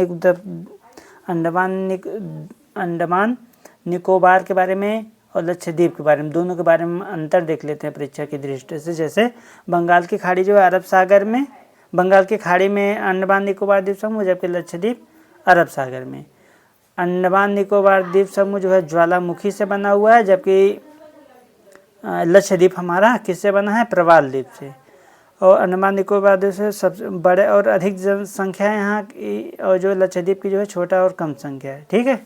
[SPEAKER 1] निकोबार के बारे में और लक्षद्वीप के बारे में, दोनों के बारे में अंतर देख लेते हैं परीक्षा की दृष्टि से। जैसे बंगाल की खाड़ी जो है अरब सागर में, बंगाल की खाड़ी में अंडमान निकोबार द्वीप समूह, जबकि लक्षद्वीप अरब सागर में। अंडमान निकोबार द्वीप समूह जो है ज्वालामुखी से बना हुआ है, जबकि लक्षद्वीप हमारा किससे बना है, प्रवाल द्वीप से। और अंडमान निकोबार द्वीप से सबसे बड़े और अधिक जनसंख्या है यहाँ की, और जो लक्षद्वीप की जो है छोटा और कम संख्या है। ठीक है,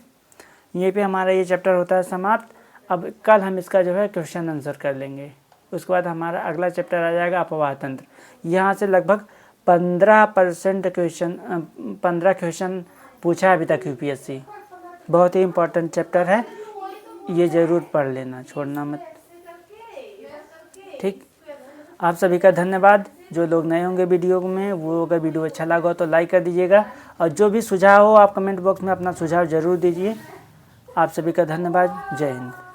[SPEAKER 1] यहीं पे हमारा ये चैप्टर होता है समाप्त। अब कल हम इसका जो है क्वेश्चन आंसर कर लेंगे। उसके बाद हमारा अगला चैप्टर आ जाएगा अपवाह तंत्र। यहाँ से लगभग 15% क्वेश्चन 15 क्वेश्चन पूछा है अभी तक यूपीएससी। बहुत ही इम्पोर्टेंट चैप्टर है, ये ज़रूर पढ़ लेना, छोड़ना मत। ठीक, आप सभी का धन्यवाद। जो लोग नए होंगे वीडियो में, वो अगर वीडियो अच्छा लगा हो तो लाइक कर दीजिएगा, और जो भी सुझाव हो आप कमेंट बॉक्स में अपना सुझाव ज़रूर दीजिए। आप सभी का धन्यवाद। जय हिंद।